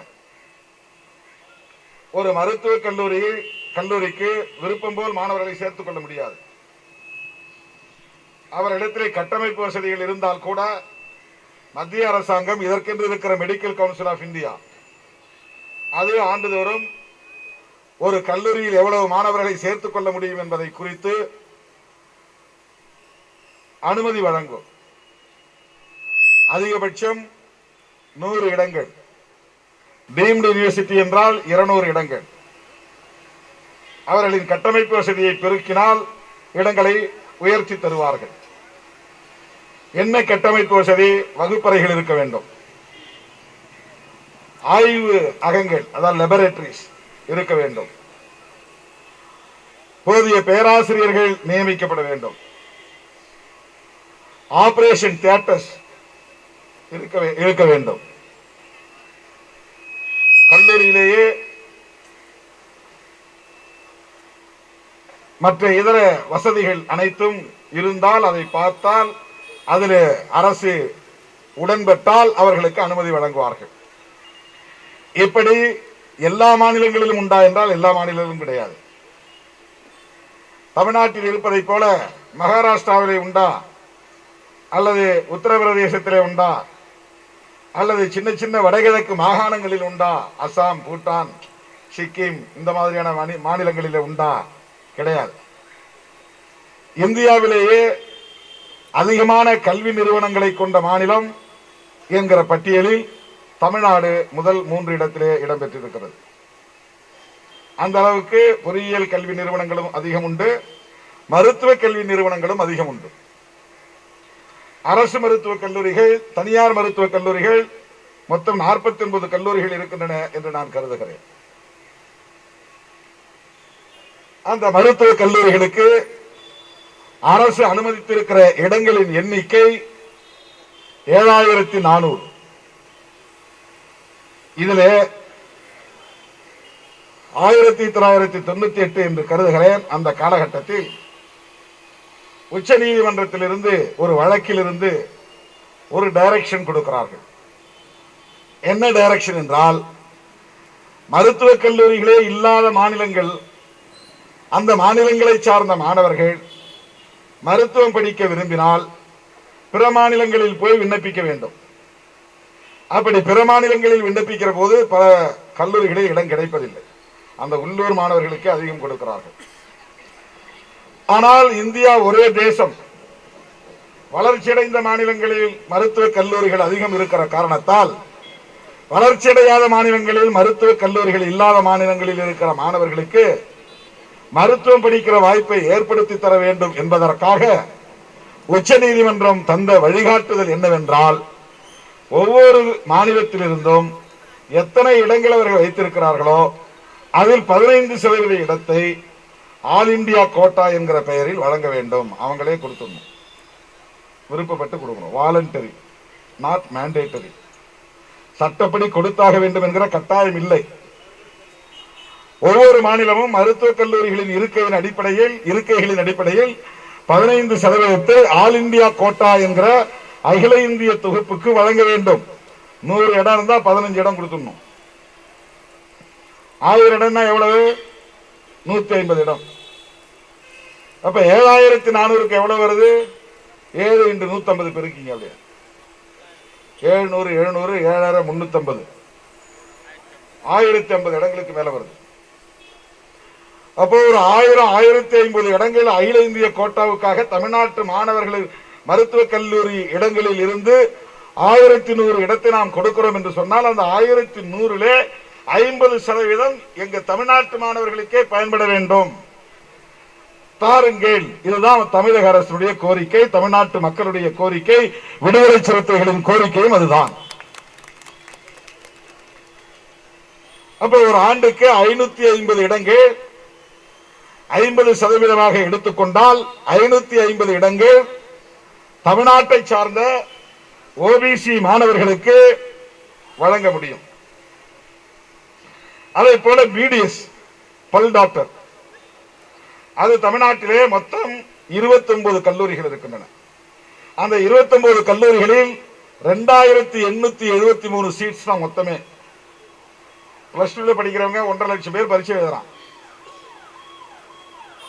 ஒரு மருத்துவக் கல்லூரிக்கு விருப்பம் போல் மாணவர்களை சேர்த்துக் கொள்ள முடியாது. அவரிடத்திலே கட்டமைப்பு வசதிகள் இருந்தால் கூட மத்திய அரசாங்கம் இதற்கென்று இருக்கிற மெடிக்கல் கவுன்சில் ஆஃப் இந்தியா அது ஆண்டுதோறும் ஒரு கல்லூரியில் எவ்வளவு மாணவர்களை சேர்த்துக் கொள்ள முடியும் என்பதை குறித்து அனுமதி வழங்கும். அதிகபட்சம் 100 இடங்கள். டீம்டு யூனிவர்சிட்டி என்றால் 200 இடங்கள். அவர்களின் கட்டமைப்பு வசதியை பெருக்கினால் இடங்களை உயர்த்தி தருவார்கள். என்ன கட்டமைப்பு வசதி? வகுப்பறைகள் இருக்க வேண்டும், ஆய்வு அகங்கள் அதாவது லெபரேட்டரிஸ் இருக்க வேண்டும், போதிய பேராசிரியர்கள் நியமிக்கப்பட வேண்டும், ஆபரேஷன் தியேட்டர்ஸ் இருக்க வேண்டும். கல்லூரியிலேயே மற்ற இதர வசதிகள் அனைத்தும் இருந்தால் அதை பார்த்தால் அதில் அரசு உடன்பட்டால் அவர்களுக்கு அனுமதி வழங்குவார்கள். இப்படி எல்லா மாநிலங்களிலும் உண்டா என்றால் எல்லா மாநிலங்களிலும் கிடையாது. தமிழ்நாட்டில் இருப்பதை போல மகாராஷ்டிராவிலே உண்டா, அல்லது உத்தரப்பிரதேசத்திலே உண்டா, அல்லது சின்ன சின்ன வடகிழக்கு மாகாணங்களில் உண்டா, அசாம், பூட்டான், சிக்கிம் இந்த மாதிரியான மாநிலங்களிலே உண்டா? கிடையாது. இந்தியாவிலேயே அதிகமான கல்வி நிறுவனங்களை கொண்ட மாநிலம் என்கிற பட்டியலில் தமிழ்நாடு முதல் 3 இடத்திலே இடம்பெற்றிருக்கிறது. அந்த அளவுக்கு பொறியியல் கல்வி நிறுவனங்களும் அதிகம் உண்டு, மருத்துவ கல்வி நிறுவனங்களும் அதிகம் உண்டு. அரசு மருத்துவக் கல்லூரிகள், தனியார் மருத்துவக் கல்லூரிகள் மொத்தம் 49 கல்லூரிகள் இருக்கின்றன என்று நான் கருதுகிறேன். அந்த மருத்துவக் கல்லூரிகளுக்கு அரசு அனுமதித்திருக்கிற இடங்களின் எண்ணிக்கை 7400. இதில் 1998 என்று கருதுகிறேன். அந்த காலகட்டத்தில் உச்ச நீதிமன்றத்திலிருந்து ஒரு வழக்கிலிருந்து ஒரு டைரக்ஷன் கொடுக்கிறார்கள். என்ன டைரக்ஷன் என்றால், மருத்துவக் கல்லூரிகளே இல்லாத மாநிலங்கள், அந்த மாநிலங்களை சார்ந்த மாணவர்கள் மருத்துவம் படிக்க விரும்பினால் பிற மாநிலங்களில் போய் விண்ணப்பிக்க வேண்டும். அப்படி பிற மாநிலங்களில் விண்ணப்பிக்கிற போது பல கல்லூரிகளில் இடம் கிடைப்பதில்லை. அந்த உள்ளூர் மாணவர்களுக்கு அதிகம் கொடுக்கிறார்கள். ஆனால் இந்தியா ஒரே தேசம். வளர்ச்சியடைந்த மாநிலங்களில் மருத்துவக் கல்லூரிகள் அதிகம் இருக்கிற காரணத்தால் வளர்ச்சியடையாத மாநிலங்களில் மருத்துவக் கல்லூரிகள் இல்லாத மாநிலங்களில் இருக்கிற மாணவர்களுக்கு மருத்துவம் படிக்கிற வாய்ப்பை ஏற்படுத்தி தர வேண்டும் என்பதற்காக உச்ச நீதிமன்றம் தந்த வழிகாட்டுதல் என்னவென்றால், ஒவ்வொரு மாநிலத்திலிருந்தும் எத்தனை இடங்கள் அவர்கள் வைத்திருக்கிறார்களோ அதில் 15% இடத்தை ஆல் இந்தியா கோட்டா என்கிற பெயரில் வழங்க வேண்டும். அவங்களே கொடுத்துடணும், விருப்பப்பட்டு கொடுக்கணும். Voluntary, not mandatory. சட்டப்படி கொடுத்தாக வேண்டும் என்கிற கட்டாயம் இல்லை. ஒவ்வொரு மாநிலமும் மருத்துவக் கல்லூரிகளின் இருக்கைகளின் அடிப்படையில் 15% ஆல் இந்தியா கோட்டா என்கிற அகில இந்திய தொகுப்புக்கு வழங்க வேண்டும். 100 இடம் இருந்தா 15 இடம் கொடுத்துடணும். 1000 இடம்னா எவ்வளவு? 150 இடம். அப்ப 7400க்கு எவ்வளவு வருது? 7 × 150 பெருக்கிங்க. அப்படியே 700 700 7350 1050 இடங்களுக்கு மேல வருது. அப்போ ஒரு 1050 இடங்கள் அகில இந்திய கோட்டாவுக்காக தமிழ்நாட்டு மாணவர்கள் மருத்துவக் கல்லூரி இடங்களில் இருந்து 1100 இடத்தை நாம் கொடுக்கிறோம் என்று சொன்னால் அந்த 1100 50% எங்க தமிழ்நாட்டு மாணவர்களுக்கே பயன்பட வேண்டும். தாருங்கள். இதுதான் தமிழக அரசுடைய கோரிக்கை, தமிழ்நாட்டு மக்களுடைய கோரிக்கை, விடுதலை சிறுத்தைகளின் கோரிக்கையும் அதுதான். அப்ப ஒரு ஆண்டுக்கு 550 இடங்கள் 50% எடுத்துக்கொண்டால் 550 இடங்கள் தமிழ்நாட்டை சார்ந்த ஓபிசி மாணவர்களுக்கு வழங்க முடியும். அதே போல பிடிஎஸ் பல் டாக்டர், அது தமிழ்நாட்டிலே மொத்தம் 29 கல்லூரிகள் இருக்கின்றன. அந்த 29 கல்லூரிகளில் 2873 சீட்ஸ் தான் மொத்தமே. பிளஸ் டூல படிக்கிறவங்க 1.5 லட்சம் பேர் பரீட்சை எழுதுறான்.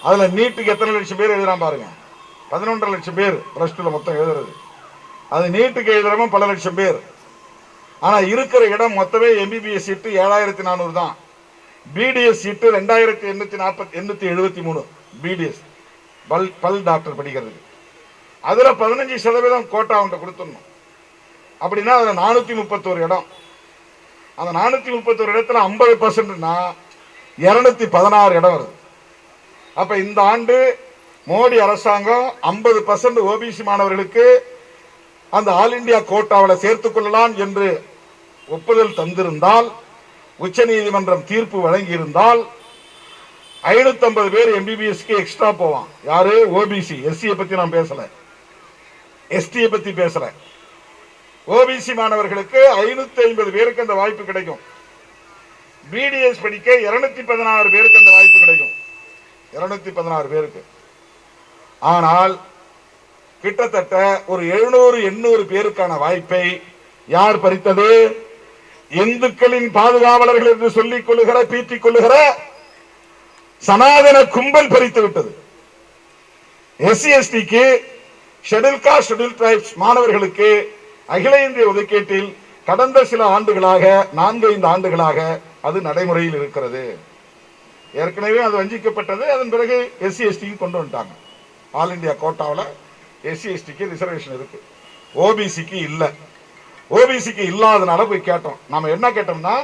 அதுல நீட்டுக்கு எத்தனை லட்சம் பேர் எழுதுறான் பாருங்க. 11.5 லட்சம் பேர் பிளஸ் டூல மொத்தம் எழுதுறது. அது நீட்டுக்கு எழுதுறவங்க பல லட்சம் பேர். ஆனா இருக்கிற இடம் மொத்தமே எம்பிபிஎஸ் சீட்டு 7400 தான். பிடிஎஸ் சீட்டு 2873 பிடிஎஸ் பல் டாக்டர் படிக்கிறது. அதுல 15% கோட்டா அவங்க கொடுத்துடணும். அப்படின்னா அதுல 431 இடம். அந்த 431 இடத்துல 50%னா 216 இடம் வருது. அப்ப இந்த ஆண்டு மோடி அரசாங்கம் 50% ஓபிசி மாணவர்களுக்கு அந்த ஆல் இந்தியா கோட்டாவில் சேர்த்துக் கொள்ளலாம் என்று ஒப்புதல் தந்திருந்தால், உச்ச நீதிமன்றம் தீர்ப்பு வழங்கி இருந்தால் 550 பேர் எம்பிபிஎஸ்க்கு எக்ஸ்ட்ரா போவான். யாரு? ஓபிசி. எஸ்சியை பத்தி நான் பேசல, எஸ்டியை பத்தி பேசல. ஓபிசி மாணவர்களுக்கு 550 பேருக்கு அந்த வாய்ப்பு கிடைக்கும். பிடிஎஸ் படிக்க 216 பேருக்கு அந்த வாய்ப்பு கிடைக்கும். 216 பேருக்கு. ஆனால் கிட்டத்தட்ட ஒரு 700-800 பேருக்கான வாய்ப்பை யார் பறித்தது? இந்துக்களின் பாதுகாவலர்கள் என்று சொல்லிக் கொள்ளுகிற, பீத்திக் கொள்ளுகிற சனாதன கும்பல் பறித்து விட்டது. எஸ்சி எஸ்டிக்கு, ஷெட்யூல் காஸ்ட் ஷெட்யூல் டிரைப்ஸ் மாணவர்களுக்கு அகில இந்திய ஒதுக்கீட்டில் கடந்த சில ஆண்டுகளாக 4-5 ஆண்டுகளாக அது நடைமுறையில் இருக்கிறது. ஏற்கனவே அது வஞ்சிக்கப்பட்டது. அதன் பிறகு எஸ்சி எஸ்டிக்கு கொண்டு வந்துட்டாங்க. ஆல் இந்தியா கோட்டாவில் எஸ்சி எஸ்டிக்கு ரிசர்வேஷன் இருக்கு, ஓபிசிக்கு இல்ல. ஓபிசிக்கு இல்லாதனால போய் கேட்டோம். நாம என்ன கேட்டோம்னா,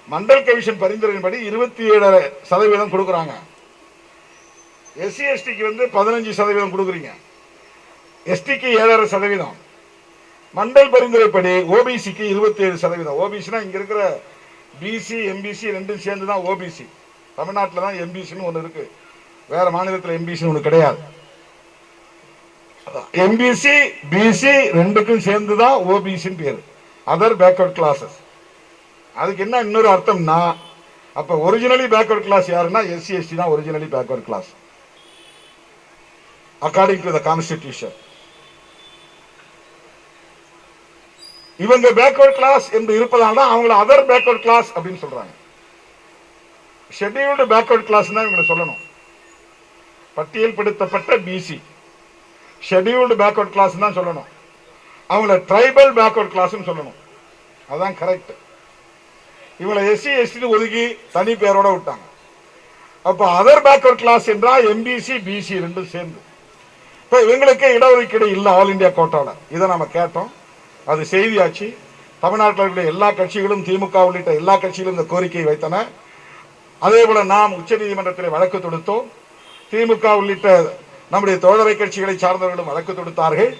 மண்டல் கமிஷன் பரிந்துரையின்படி 27% கொடுக்குறாங்க. எஸ்சி எஸ்டிக்கு 15% கொடுக்குறீங்க, எஸ்டிக்கு 7.5%. மண்டல் பரிந்துரைப்படி ஓபிசிக்கு 27%. ஓபிசினா இங்க இருக்கிற பிசி எம்பிசி ரெண்டும் சேர்ந்து தான் ஓபிசி. தமிழ்நாட்டில் தான் எம்பிசின்னு ஒன்று இருக்கு, வேற மாநிலத்தில் எம்பிசின்னு ஒன்று கிடையாது. எம்பிசி பிசி ரெண்டுக்கும் சேர்ந்து தான் ஓபிசின்னு பேரு, அதர் பேக்வர்ட் கிளாஸஸ். அதுக்கு என்ன இன்னொரு அர்த்தம்னா, அப்ப ஒரிஜினலி பேக்வர்ட் கிளாஸ் யாருன்னா எஸ்சி எஸ்டி தான் originally backward class according to the constitution. இவங்க பேக்வர்ட் கிளாஸ் என்று இருப்பதால் தான் அவங்களை அதர் பேக்வர்ட் கிளாஸ் அப்படின்னு சொல்றாங்க. ஷெட்யூல்டு பேக்வர்ட் கிளாஸ் தான் இவங்களை சொல்லணும். பட்டியல் படுத்தப்பட்ட பிசி ஷெட்யூல்டு பேக்வர்ட் கிளாஸ் தான் சொல்லணும். அவங்கள ட்ரைபல் பேக்வர்ட் கிளாஸ் சொல்லணும். அதுதான் கரெக்ட். இவங்களை எஸ்சி எஸ்டி ஒதுக்கி தனி பேரோட விட்டாங்க. அப்ப அதர் பேக்வர்ட் கிளாஸ் என்றால் எம்பிசி பிசி ரெண்டும் சேர்ந்து. இப்ப இவங்களுக்கு இடஒதுக்கீடு இல்லை ஆல் இந்தியா கோட்டாவில். இதை நம்ம கேட்டோம், அது செய்தியாச்சு. தமிழ்நாட்டில் இருக்கிற எல்லா கட்சிகளும், திமுக உள்ளிட்ட எல்லா கட்சிகளும் இந்த கோரிக்கையை வைத்தன. அதே போல நாம் உச்ச நீதிமன்றத்தில் வழக்கு தொடுத்தோம். திமுக உள்ளிட்ட நம்முடைய தோழரை கட்சிகளை சார்ந்தவர்களும் வழக்கு தொடுத்தார்கள்.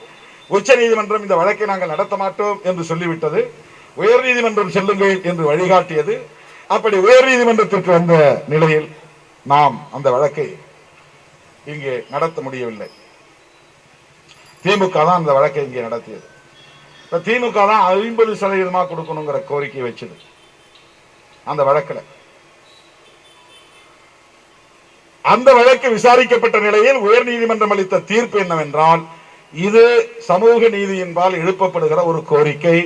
உச்ச நீதிமன்றம் இந்த வழக்கை நாங்கள் நடத்த மாட்டோம் என்று சொல்லிவிட்டது. உயர் நீதிமன்றம் செல்லுங்கள் என்று வழிகாட்டியது. அப்படி உயர் நீதிமன்றத்திற்கு வந்த நிலையில் நாம் அந்த வழக்கை இங்கே நடத்த முடியவில்லை. திமுக தான் அந்த வழக்கை இங்கே நடத்தியது. திமுக தான் 50% கொடுக்கணுங்கிற கோரிக்கை வச்சது அந்த வழக்கில். அந்த வழக்கு விசாரிக்கப்பட்ட நிலையில் உயர் நீதிமன்றம் அளித்த தீர்ப்பு என்னவென்றால், இது சமூக நீதியின்பால் எழுப்பப்படுகிற ஒரு கோரிக்கை,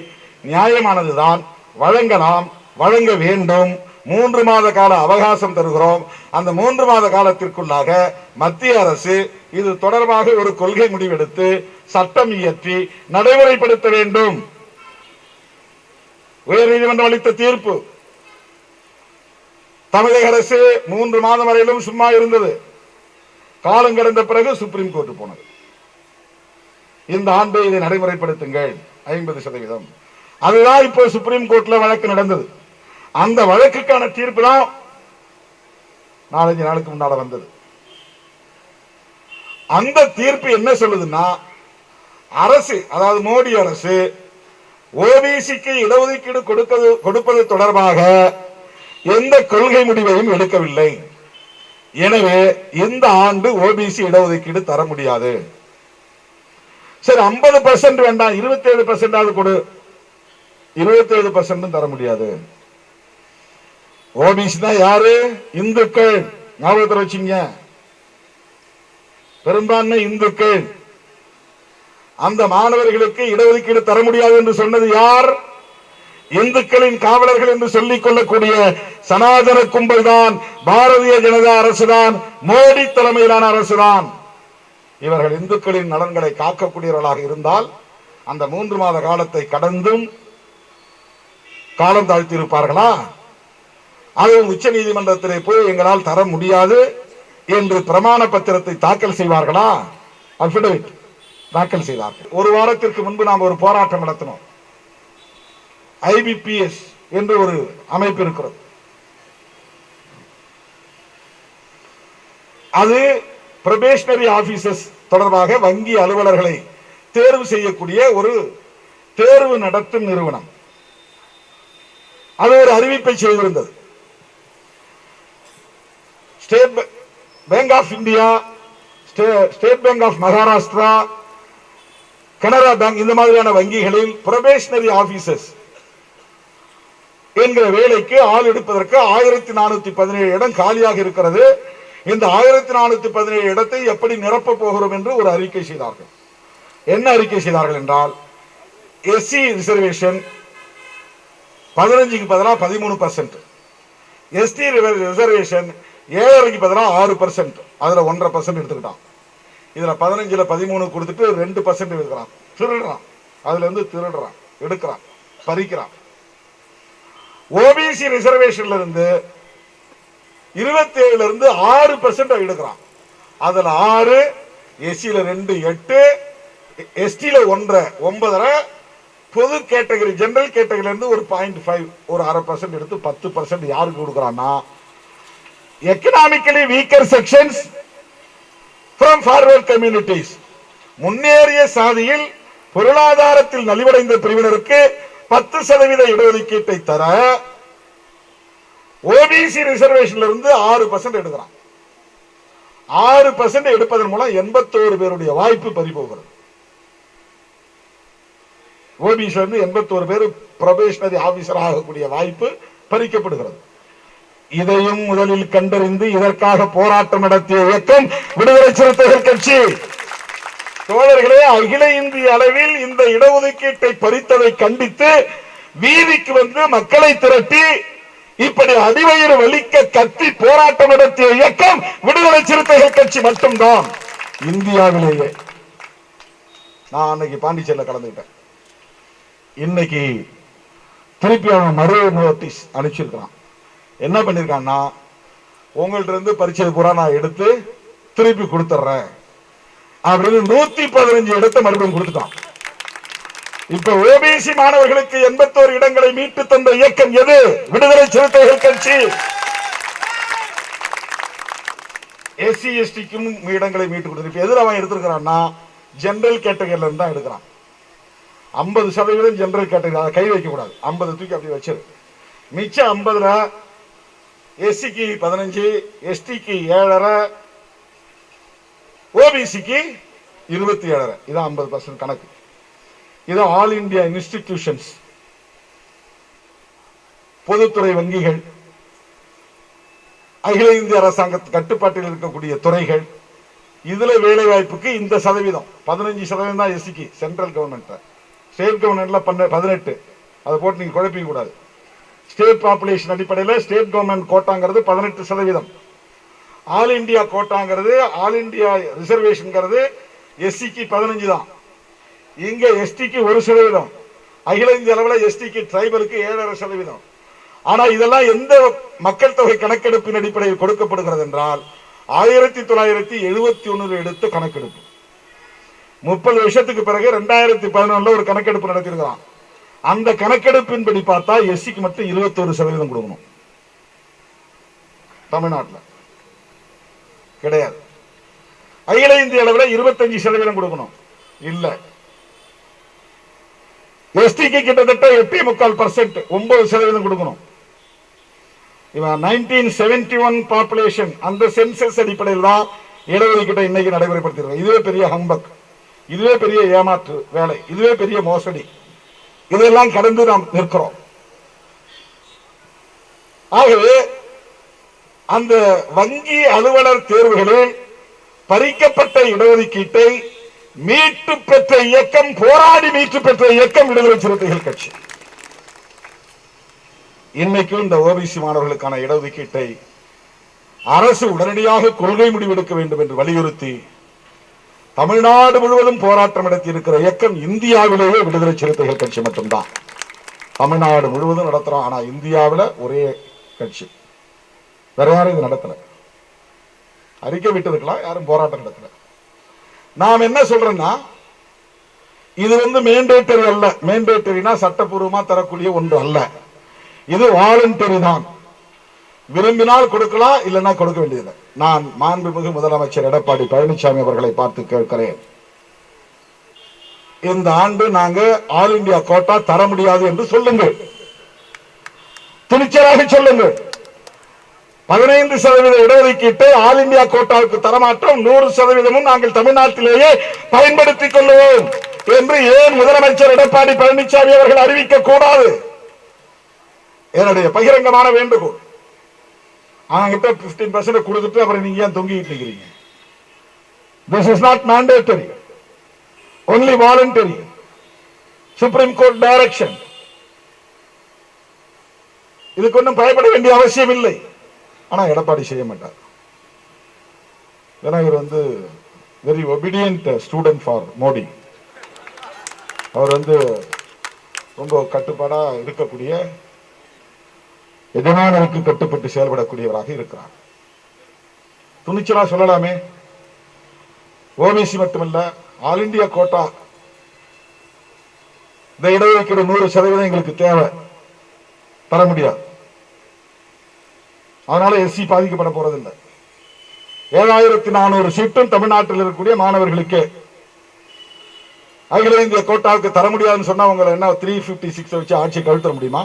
நியாயமானதுதான், வழங்கலாம், வழங்க வேண்டும். 3 மாத கால அவகாசம் தருகிறோம். அந்த 3 மாத காலத்திற்குள்ளாக மத்திய அரசு இது தொடர்பாக ஒரு கொள்கை முடிவெடுத்து சட்டம் இயற்றி நடைமுறைப்படுத்த வேண்டும். உயர் நீதிமன்றம் அளித்த தீர்ப்பு. தமிழக அரசு 3 மாதம் வரையிலும் சும்மா இருந்தது. காலம் கடந்த பிறகு சுப்ரீம் கோர்ட் போனது. இந்த ஆண்டு இதை நடைமுறைப்படுத்துங்கள் 50%. அதுதான் இப்போ சுப்ரீம் கோர்ட்ல வழக்கு நடந்தது. அந்த வழக்குக்கான தீர்ப்பு தான் 4-5 நாளுக்கு முன்னால வந்தது. அந்த தீர்ப்பு என்ன சொல்லுதுன்னா, அரசு, அதாவது மோடி அரசு ஓபிசிக்கு இடஒதுக்கீடு கொடுப்பது தொடர்பாக எந்த கொள்கை முடிவையும் எடுக்கவில்லை. எனவே இந்த ஆண்டு ஓபிசி இடஒதுக்கீடு தர முடியாது. சரி, 50% வேண்டாம், 27% கொடு. 27% தர முடியாது. ஓபிசி தான் யாரு? இந்துக்கள். ஞாபகத்தில் வச்சுங்க, பெரும்பான்மை இந்துக்கள். அந்த மாணவர்களுக்கு இடஒதுக்கீடு தர முடியாது என்று சொன்னது யார்? இந்துக்களின் காவலர்கள் என்று சொல்லிக் கொள்ளக்கூடிய சனாதன கும்பல் தான், பாரதிய ஜனதா அரசுதான், மோடி தலைமையிலான அரசுதான். இவர்கள் இந்துக்களின் நலன்களை காக்கக்கூடியவர்களாக இருந்தால் அந்த 3 மாத காலத்தை கடந்தும் காலம் தாழ்த்தி இருப்பார்களா? அதுவும் உச்ச நீதிமன்றத்திலே போய் எங்களால் தர முடியாது என்று பிரமாண பத்திரத்தை தாக்கல் செய்வார்களா? அஃபிடவிட் தாக்கல் செய்தார்கள். ஒரு வாரத்திற்கு முன்பு நாம் ஒரு போராட்டம் நடத்தினோம். ஐபிபிஎஸ் என்று ஒரு அமைப்பு இருக்கிறது. அது ப்ரொபேஷனரி ஆபீசர்ஸ் தொடர்பாக வங்கி அலுவலர்களை தேர்வு செய்யக்கூடிய ஒரு தேர்வு நடத்தும் நிறுவனம். அது ஒரு அறிவிப்பை செய்திருந்தது. State Bank of India, State Bank of Maharashtra, Canara Bank, இந்த மாதிரியான வங்கிகளில் ப்ரொபேஷனரி ஆபீசர்ஸ் என்கிற வேலைக்கு ஆள் எடுப்பதற்கு 1417 இடம் காலியாக இருக்கிறது. இந்த 1417 இடத்தை எப்படி நிரப்ப போகிறோம் என்று ஒரு அறிக்கை செய்தார்கள். என்ன அறிக்கை செய்தார்கள் என்றால், எஸ்சி ரிசர்வேஷன் 15க்கு பதிலாக 13%, எஸ்டி ரிசர்வேஷன் 7.5க்கு பதிலாக 6%, அதுல 1.5% எடுத்துக்கிட்டான். இதுல 15ல 13 கொடுத்துட்டு 2% எடுக்கிறான். திருடுறான், அதுல இருந்து திருடுறான், எடுக்கிறான், பறிக்கிறான். ஓபிசி ரிசர்வேஷன்ல இருந்து 27ல இருந்து 6% எடுக்கிறான். அதுல 6, எஸ்சில 2 8, எஸ்டில 1 9, பொது கேட்டகரி ஜெனரல் கேட்டகரியில இருந்து ஒரு 0.5 ஒரு 0.5% எடுத்து 10% யாருக்கு கொடுக்கறான்னா, economically weaker sections from forward communities, முன்னேறிய சாதியில் பொருளாதாரத்தில் நலிவடைந்த பிரிவினருக்கு 10% இடஒதுக்கீட்டை தர ஓபிசி ரிசர்வேஷன்ல இருந்து 6% எடுக்கிறான். 6% எடுப்பதன் மூலம் 81 பேருடைய வாய்ப்பு பறிபோகிறது. ஓபிசி வந்து 81 பேர் ப்ரொபேஷனரி ஆபீசர் ஆகக்கூடிய வாய்ப்பு பறிக்கப்படுகிறது. இதையும் முதலில் கண்டறிந்து இதற்காக போராட்டம் நடத்திய இயக்கம் விடுதலை சிறுத்தைகள் கட்சி. தோழர்களே, அகில இந்திய அளவில் இந்த இடஒதுக்கீட்டை பறித்ததை கண்டித்து வீதிக்கு வந்து மக்களை திரட்டி இப்படி அடிவயிறு வலிக்க கத்தி போராட்டம் நடத்திய இயக்கம் விடுதலை சிறுத்தைகள் கட்சி மட்டும்தான் இந்தியாவிலேயே. நான் அன்னைக்கு பாண்டிச்சேரியில் கலந்துக்கிட்டேன். இன்னைக்கு திருப்பி அவன் மறு நோட்டீஸ் அனுப்பிச்சிருக்கான். என்ன பண்ணிருக்கான்னா, உங்கள்ட்ட இருந்து பரீட்சை பூரா நான் எடுத்து திருப்பி கொடுத்துறேன் அப்படின்னு 115 இடத்தை மறுபடியும் கொடுத்துட்டான். இப்ப ஓபிசி மாணவர்களுக்கு 81 இடங்களை மீட்டு தந்த இயக்கம் எது? விடுதலை சிறுத்தைகள் கட்சி. எஸ்சி எஸ்டிக்கும் இடங்களை மீட்டு கொடுத்து எதிர அவன் எடுத்திருக்கிறான்னா, ஜெனரல் கேட்டகரியில இருந்தா எடுக்கிறான். 50% ஜெனரல் கேட்டகரி, அதை கை வைக்க கூடாது. 50 தூக்கி அப்படி வச்சிரு. மிச்சம் 50ல எஸ்சிக்கு 15, எஸ்டிக்கு 7.5, ஓபிசிக்கு 27.5. இதான் 50% கணக்கு. இது ஆல் இந்தியா இன்ஸ்டிடியூஷன்ஸ், பொதுத்துறை வங்கிகள், அகில இந்திய அரசாங்க கட்டுப்பாட்டில் இருக்கக்கூடிய துறைகள், இதுல வேலை வாய்ப்புக்கு இந்த சதவீதம் 15% தான் எஸ்சிக்கு. சென்ட்ரல் கவர்மெண்ட், ஸ்டேட் கவர்மெண்ட்ல 18. அதை போட்டு நீங்க குழப்பிக்க கூடாது. ஸ்டேட் பாப்புலேஷன் அடிப்படையில் ஸ்டேட் கவர்மெண்ட் கோட்டாங்கிறது 18%. ஆல் இந்தியா கோட்டாங்கிறது, ஆல் இந்தியா ரிசர்வேஷன் எஸ்சிக்கு 15 தான். இங்க எஸ்டிக்கு 1%. அகில இந்திய அளவில் எஸ்டிக்கு ட்ரைபலுக்கு 7.5%. ஆனா இதெல்லாம் எந்த மக்கள் தொகை கணக்கெடுப்பின் அடிப்படையில் கொடுக்கப்படுகிறது என்றால் 1971 எடுத்த கணக்கெடுப்பு. 30 வருஷத்துக்கு பிறகு 2011 ஒரு கணக்கெடுப்பு நடத்திருக்கிறான். அந்த கணக்கெடுப்பின்படி பார்த்தா எஸ்சிக்கு மட்டும் 21% கொடுக்கணும். தமிழ்நாட்டில் கிடையாது. அகில இந்திய அளவில் 25% கொடுக்கணும். இல்ல, எஸ்டிக்கு கிட்டத்தட்ட 8.25%, 9% கொடுக்கணும். 1971 பாப்புலேஷன் அந்த சென்சஸ் அடிப்படையில் தான் இடஒதுக்கீட்டை இன்னைக்கு நடைமுறைப்படுத்திருக்கோம். இதுவே பெரிய ஹம்பக், இதுவே பெரிய ஏமாற்று வேலை, இதுவே பெரிய மோசடி. இதெல்லாம் கடந்து நாம் நிற்கிறோம். ஆகவே அந்த வங்கி அலுவலர் தேர்வுகளில் பறிக்கப்பட்ட இடஒதுக்கீட்டை மீட்டு பெற்ற இயக்கம், போராடி மீட்டு பெற்ற இயக்கம் விடுதலை சிறுத்தைகள் கட்சி. இன்னைக்கும் இந்த ஓபிசி மாணவர்களுக்கான இடஒதுக்கீட்டை அரசு உடனடியாக கொள்கை முடிவெடுக்க வேண்டும் என்று வலியுறுத்தி தமிழ்நாடு முழுவதும் போராட்டம் நடத்தி இருக்கிற இயக்கம் இந்தியாவிலேயே விடுதலை சிறுத்தைகள் கட்சி மட்டும்தான். தமிழ்நாடு முழுவதும் நடத்துறோம். ஆனா இந்தியாவில் ஒரே கட்சி, வேற யாரும் இது நடத்தல. அறிக்கை விட்டு இருக்கலாம், யாரும் போராட்டம் நடத்தல. நாம் என்ன சொல்றோம்னா, இது மேண்டேட்டரி அல்ல. மேண்டேட்டரினா சட்டப்பூர்வமா தரக்கூடிய ஒன்று அல்ல. இது வாலண்டரி தான். விரும்பினால் கொடுக்கலாம், இல்லைன்னா கொடுக்க வேண்டியதில்லை. நான் மாண்புமிகு முதலமைச்சர் எடப்பாடி பழனிசாமி அவர்களை பார்த்து கேட்கிறேன், இந்த ஆண்டு நாங்க ஆல் இந்தியா கோட்டா தர முடியாது என்று சொல்லுங்கள், துணிச்சலாக சொல்லுங்கள். 15% இடஒதுக்கீட்டை ஆல் இந்தியா கோட்டாவுக்கு தரமாட்டோம், 100% நாங்கள் தமிழ்நாட்டிலேயே பயன்படுத்திக் கொள்ளுவோம் என்று ஏன் முதலமைச்சர் எடப்பாடி பழனிசாமி அவர்கள் அறிவிக்க கூடாது? என்னுடைய பகிரங்கமான வேண்டுகோள். அவங்கிட்ட 15% கொடுத்துட்டு அப்புறம் நீங்க ஏன் தொங்கிட்டு இருக்கிறீங்க? This is not mandatory, only voluntary. Supreme Court direction. இதுக்கு ஒன்றும் பயப்பட வேண்டிய அவசியம் இல்லை. ஆனா எடப்பாடி செய்ய மாட்டார். ஏன்னா இவர் very obedient student for Modi. அவர் ரொம்ப கட்டுப்பாடா இருக்கக்கூடிய, எஜமானருக்கு கட்டுப்பட்டு செயல்படக்கூடியவராக இருக்கிறார். துணிச்சலா சொல்லலாமே. ஓபிசி மட்டுமல்ல, ஆல் இந்தியா கோட்டா இந்த இடஒதுக்கீடு 100% எங்களுக்கு தேவை, தர முடியாது. அதனால எஸ்சி பாதிக்கப்பட போறதில்லை. 7400 சீட்டும் தமிழ்நாட்டில் இருக்கக்கூடிய மாணவர்களுக்கு அகில இந்திய கோட்டாவுக்கு தர முடியாதுன்னு சொன்னா உங்களை என்ன 356 வச்சு ஆட்சி கழுத்த முடியுமா?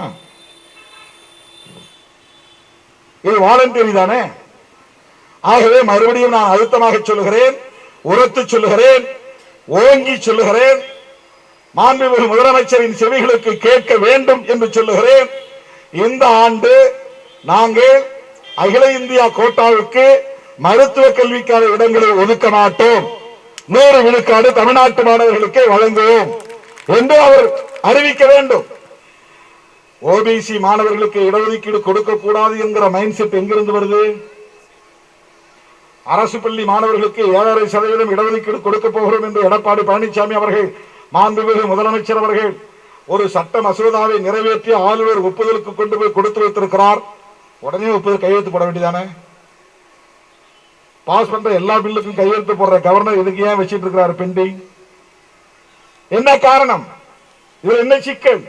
இது வாலண்டரி தானே. ஆகவே மறுபடியும் நான் அழுத்தமாக சொல்லுகிறேன், உரத்து சொல்லுகிறேன், ஓங்கி சொல்லுகிறேன், மாண்புமிகு முதலமைச்சரின் செவிகளுக்கு கேட்க வேண்டும் என்று சொல்லுகிறேன். இந்த ஆண்டு நாங்கள் அகில இந்தியா கோட்டாவுக்கு மருத்துவ கல்விக்கான இடங்களை ஒதுக்க மாட்டோம், 100 விழுக்காடு தமிழ்நாட்டு மாணவர்களுக்கு வழங்குவோம் என்று அவர் அறிவிக்க வேண்டும். ஓபிசி மாணவர்களுக்கு இடஒதுக்கீடு கொடுக்க கூடாது என்கிற மைண்ட் செட் எங்கிருந்து வருது? அரசு பள்ளி மாணவர்களுக்கு 7.5% இடஒதுக்கீடு கொடுக்க போகிறோம் என்று எடப்பாடி பழனிசாமி அவர்கள், மாண்புமிகு முதலமைச்சர் அவர்கள் ஒரு சட்ட மசோதாவை நிறைவேற்றி ஆளுநர் ஒப்புதலுக்கு கொண்டு போய் கொடுத்து வைத்திருக்கிறார். உடனே ஒப்புதல் கையெழுத்து போட வேண்டியதானே? பாஸ் பண்ற எல்லா பில்லுக்கும் கையெழுத்து போடுற கவர்னர் இதுக்கு ஏன் வச்சிட்டு இருக்கிறார் பெண்டிங்? என்ன காரணம்? இது என்ன சிக்கல்?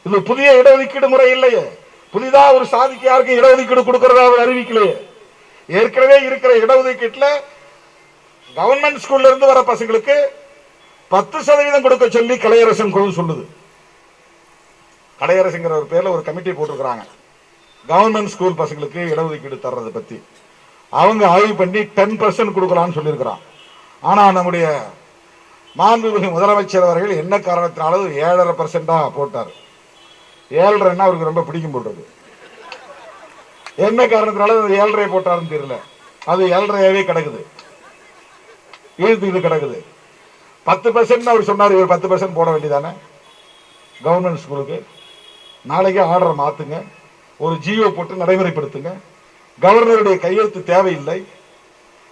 இது புதிய இடஒதுக்கீடு முறை இல்லையே. புதிதா ஒரு சாதிக்கு யாருக்கு இடஒதுக்கீடு கொடுக்கிறதா அவர் அறிவிக்கலையே. ஏற்கனவே இருக்கிற இடஒதுக்கீட்டுல கவர்மெண்ட் ஸ்கூல்ல இருந்து வர பசங்களுக்கு 10% கொடுக்க சொல்லி கலையரசன் குழு சொல்லுது. கலையரசுங்கிற ஒரு பேர்ல ஒரு கமிட்டி போட்டிருக்கிறாங்க கவர்மெண்ட் ஸ்கூல் பசங்களுக்கு இடஒதுக்கீடு தர்றதை பத்தி. அவங்க ஆய்வு பண்ணி 10% கொடுக்கலாம்னு சொல்லியிருக்கிறான். ஆனா நம்முடைய மாண்புமிகு முதலமைச்சர் அவர்கள் என்ன காரணத்தினாலும் 7.5% போட்டார். 7.5 அவருக்கு ரொம்ப பிடிக்கும் போட்டது. என்ன காரணத்தினால 7.5 போட்டாருன்னு தெரியல. அது 7.5 கிடக்குது, இழுத்து கிடக்குது. 10% அவர் சொன்னார். இவர் 10% போட வேண்டியதானே கவர்மெண்ட் ஸ்கூலுக்கு? நாளைக்கே ஆர்டர் மாத்துங்க, ஒரு ஜியோ போட்டு நடைமுறைப்படுத்துங்க. கவர்னருடைய கையெழுத்து தேவையில்லை.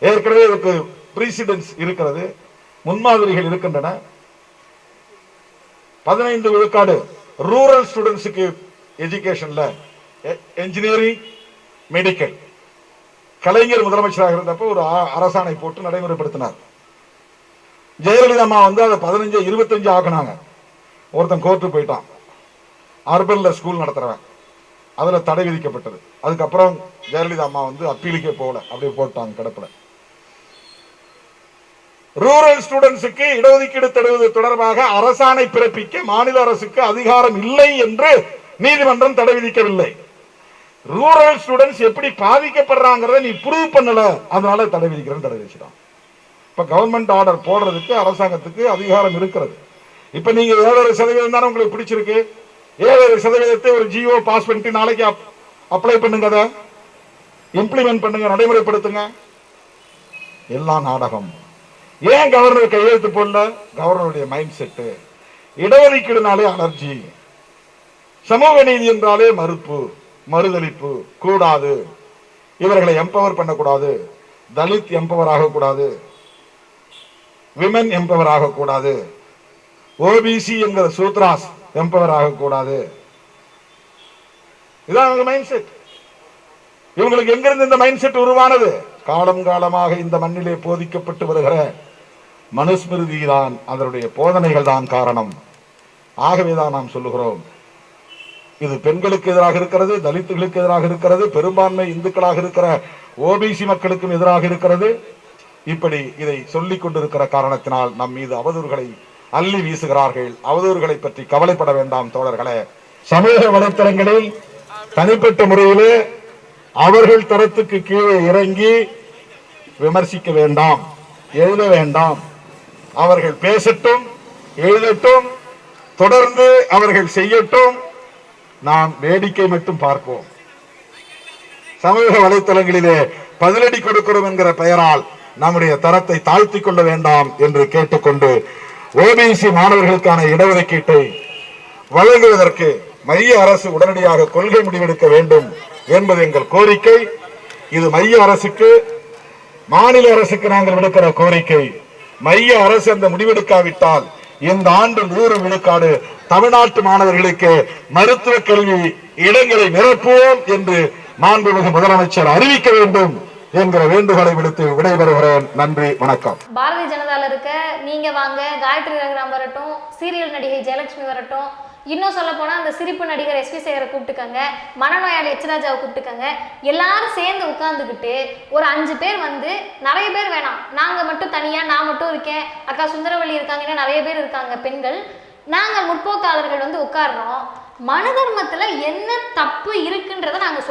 ஏற்கனவே இதுக்கு பிரீசிடென்ஸ் இருக்கிறது, முன்மாதிரிகள் இருக்கின்றன. 15 விழுக்காடு ரூரல் ஸ்டூடெண்ட்ஸுக்கு எஜுகேஷன்ல என்ஜினியரிங், மெடிக்கல். கலைஞர் முதலமைச்சராக இருந்தப்போ ஒரு அரசாணை போட்டு நடைமுறைப்படுத்தினார். ஜெயலலிதா அம்மா வந்து அதை 15 25 ஆக்கினாங்க. ஒருத்தன் கோர்ட்டு போயிட்டான், அர்பன்ல ஸ்கூல் நடத்துறவன், அதுல தடை விதிக்கப்பட்டது. அதுக்கப்புறம் ஜெயலலிதா அம்மா வந்து அப்பீலுக்கே போகல, அப்படியே போட்டாங்க கிடப்புல. ரூரல் ஸ்டூடெண்ட்ஸுக்கு இடஒதுக்கீடு தருவது தொடர்பாக அரசாணை பிறப்பிக்க மாநில அரசுக்கு அதிகாரம் இல்லை என்று நீதிமன்றம் தடை விதிக்கவில்லை. ரூரல் ஸ்டூடெண்ட்ஸ் எப்படி பாதிக்கப்படுறாங்கிறத நீ ப்ரூவ் பண்ணல, அதனால தடை விதிக்கிறேன்னு தடை விதிச்சிட்டான். இப்ப கவர்மெண்ட் ஆர்டர் போடுறதுக்கு அரசாங்கத்துக்கு அதிகாரம் இருக்கிறது. இப்ப நீங்க 7% தானே உங்களுக்கு பிடிச்சிருக்கு, 7% ஒரு ஜியோ பாஸ் பண்ணிட்டு நாளைக்கு அப்ளை பண்ணுங்க, அதை இம்ப்ளிமெண்ட் பண்ணுங்க, நடைமுறைப்படுத்துங்க. எல்லாம் நாடகம். ஏன் கவர்னர் கையெழுத்து போடல? கவர்னருடைய மைண்ட் செட் இடஒதுக்கீடுனாலே அலர்ஜி, சமூக நீதி என்றாலே மறுப்பு, மறுதளிப்பு கூடாது, இவர்களை எம்பவர் பண்ணக்கூடாது, தலித் எம்பவர் ஆகக்கூடாது, விமன் எம்பவர் ஆகக்கூடாது, ஓபிசி என்கிற சூத்ராஸ் எம்பவர் ஆகக்கூடாது. இதான் மைண்ட் செட். இவங்களுக்கு எங்கிருந்து இந்த மைண்ட் செட் உருவானது? காலம் காலமாக இந்த மண்ணிலே போதிக்கப்பட்டு வருகிற மனுஸ்மிருதி தான், அதனுடைய போதனைகள் தான் காரணம். ஆகவேதான் நாம் சொல்லுகிறோம், இது பெண்களுக்கு எதிராக இருக்கிறது, தலித்துகளுக்கு எதிராக இருக்கிறது, பெரும்பான்மை இந்துக்களாக இருக்கிற ஓபிசி மக்களுக்கும் எதிராக இருக்கிறது. இப்படி இதை சொல்லிக் கொண்டிருக்கிற காரணத்தினால் நம் மீது அவதூறுகளை அள்ளி வீசுகிறார்கள். அவதூறுகளை பற்றி கவலைப்பட வேண்டாம் தோழர்களே. சமூக வலைத்தளங்களில் தனிப்பட்ட முறையிலே அவர்கள் தரத்துக்கு கீழே இறங்கி விமர்சிக்க வேண்டாம், எழுத வேண்டாம். அவர்கள் பேசட்டும், எழுதட்டும், தொடர்ந்து அவர்கள் செய்யட்டும், நாம் வேடிக்கை மட்டும் பார்ப்போம். சமூக வலைத்தளங்களிலே பதிலடி கொடுக்கிறோம் என்கிற பெயரால் நம்முடைய தரத்தை தாழ்த்திக் கொள்ள வேண்டாம் என்று கேட்டுக்கொண்டு, ஓபிசி மாணவர்களுக்கான இடஒதுக்கீட்டை வழங்குவதற்கு மைய அரசு உடனடியாக கொள்கை முடிவெடுக்க வேண்டும் என்பது எங்கள் கோரிக்கை. இது மைய அரசுக்கு, மாநில அரசுக்கு நாங்கள் விடுக்கிற கோரிக்கை. மைய அரசு அந்த முடிவெடுக்காவிட்டால் இந்த ஆண்டு 100 விழுக்காடு தமிழ்நாட்டு மாணவர்களுக்கு மருத்துவ கல்வி இடங்களை நிரப்புவோம் என்று மாண்புமிகு முதலமைச்சர் அறிவிக்க வேண்டும் என்கிற வேண்டுகோளை விடுத்து விடைபெறுகிறேன். நன்றி, வணக்கம். பாரதிய ஜனதால இருக்க நீங்க வாங்க, காயத்ரி ரகுராம் வரட்டும், சீரியல் நடிகை ஜெயலட்சுமி வரட்டும், இன்னும் சொல்ல போனா அந்த சிரிப்பு நடிகர் எஸ்வி சேகரை கூப்பிட்டுக்கங்க, மனநோயாளி எச்ராஜாவை கூப்பிட்டுக்கங்க, எல்லாரும் சேர்ந்து உட்கார்ந்துக்கிட்டு ஒரு 5 பேர் வந்து, நிறைய பேர் வேணாம், நாங்க மட்டும் தனியா, நான் மட்டும் இருக்கேன், அக்கா சுந்தரவள்ளி இருக்காங்கன்னா நிறைய பேர் இருக்காங்க பெண்கள், நாங்கள் முற்போக்காளர்கள் வந்து உட்கார்றோம், மனு தர்மத்துல என்ன தப்பு இருக்குன்றத நாங்க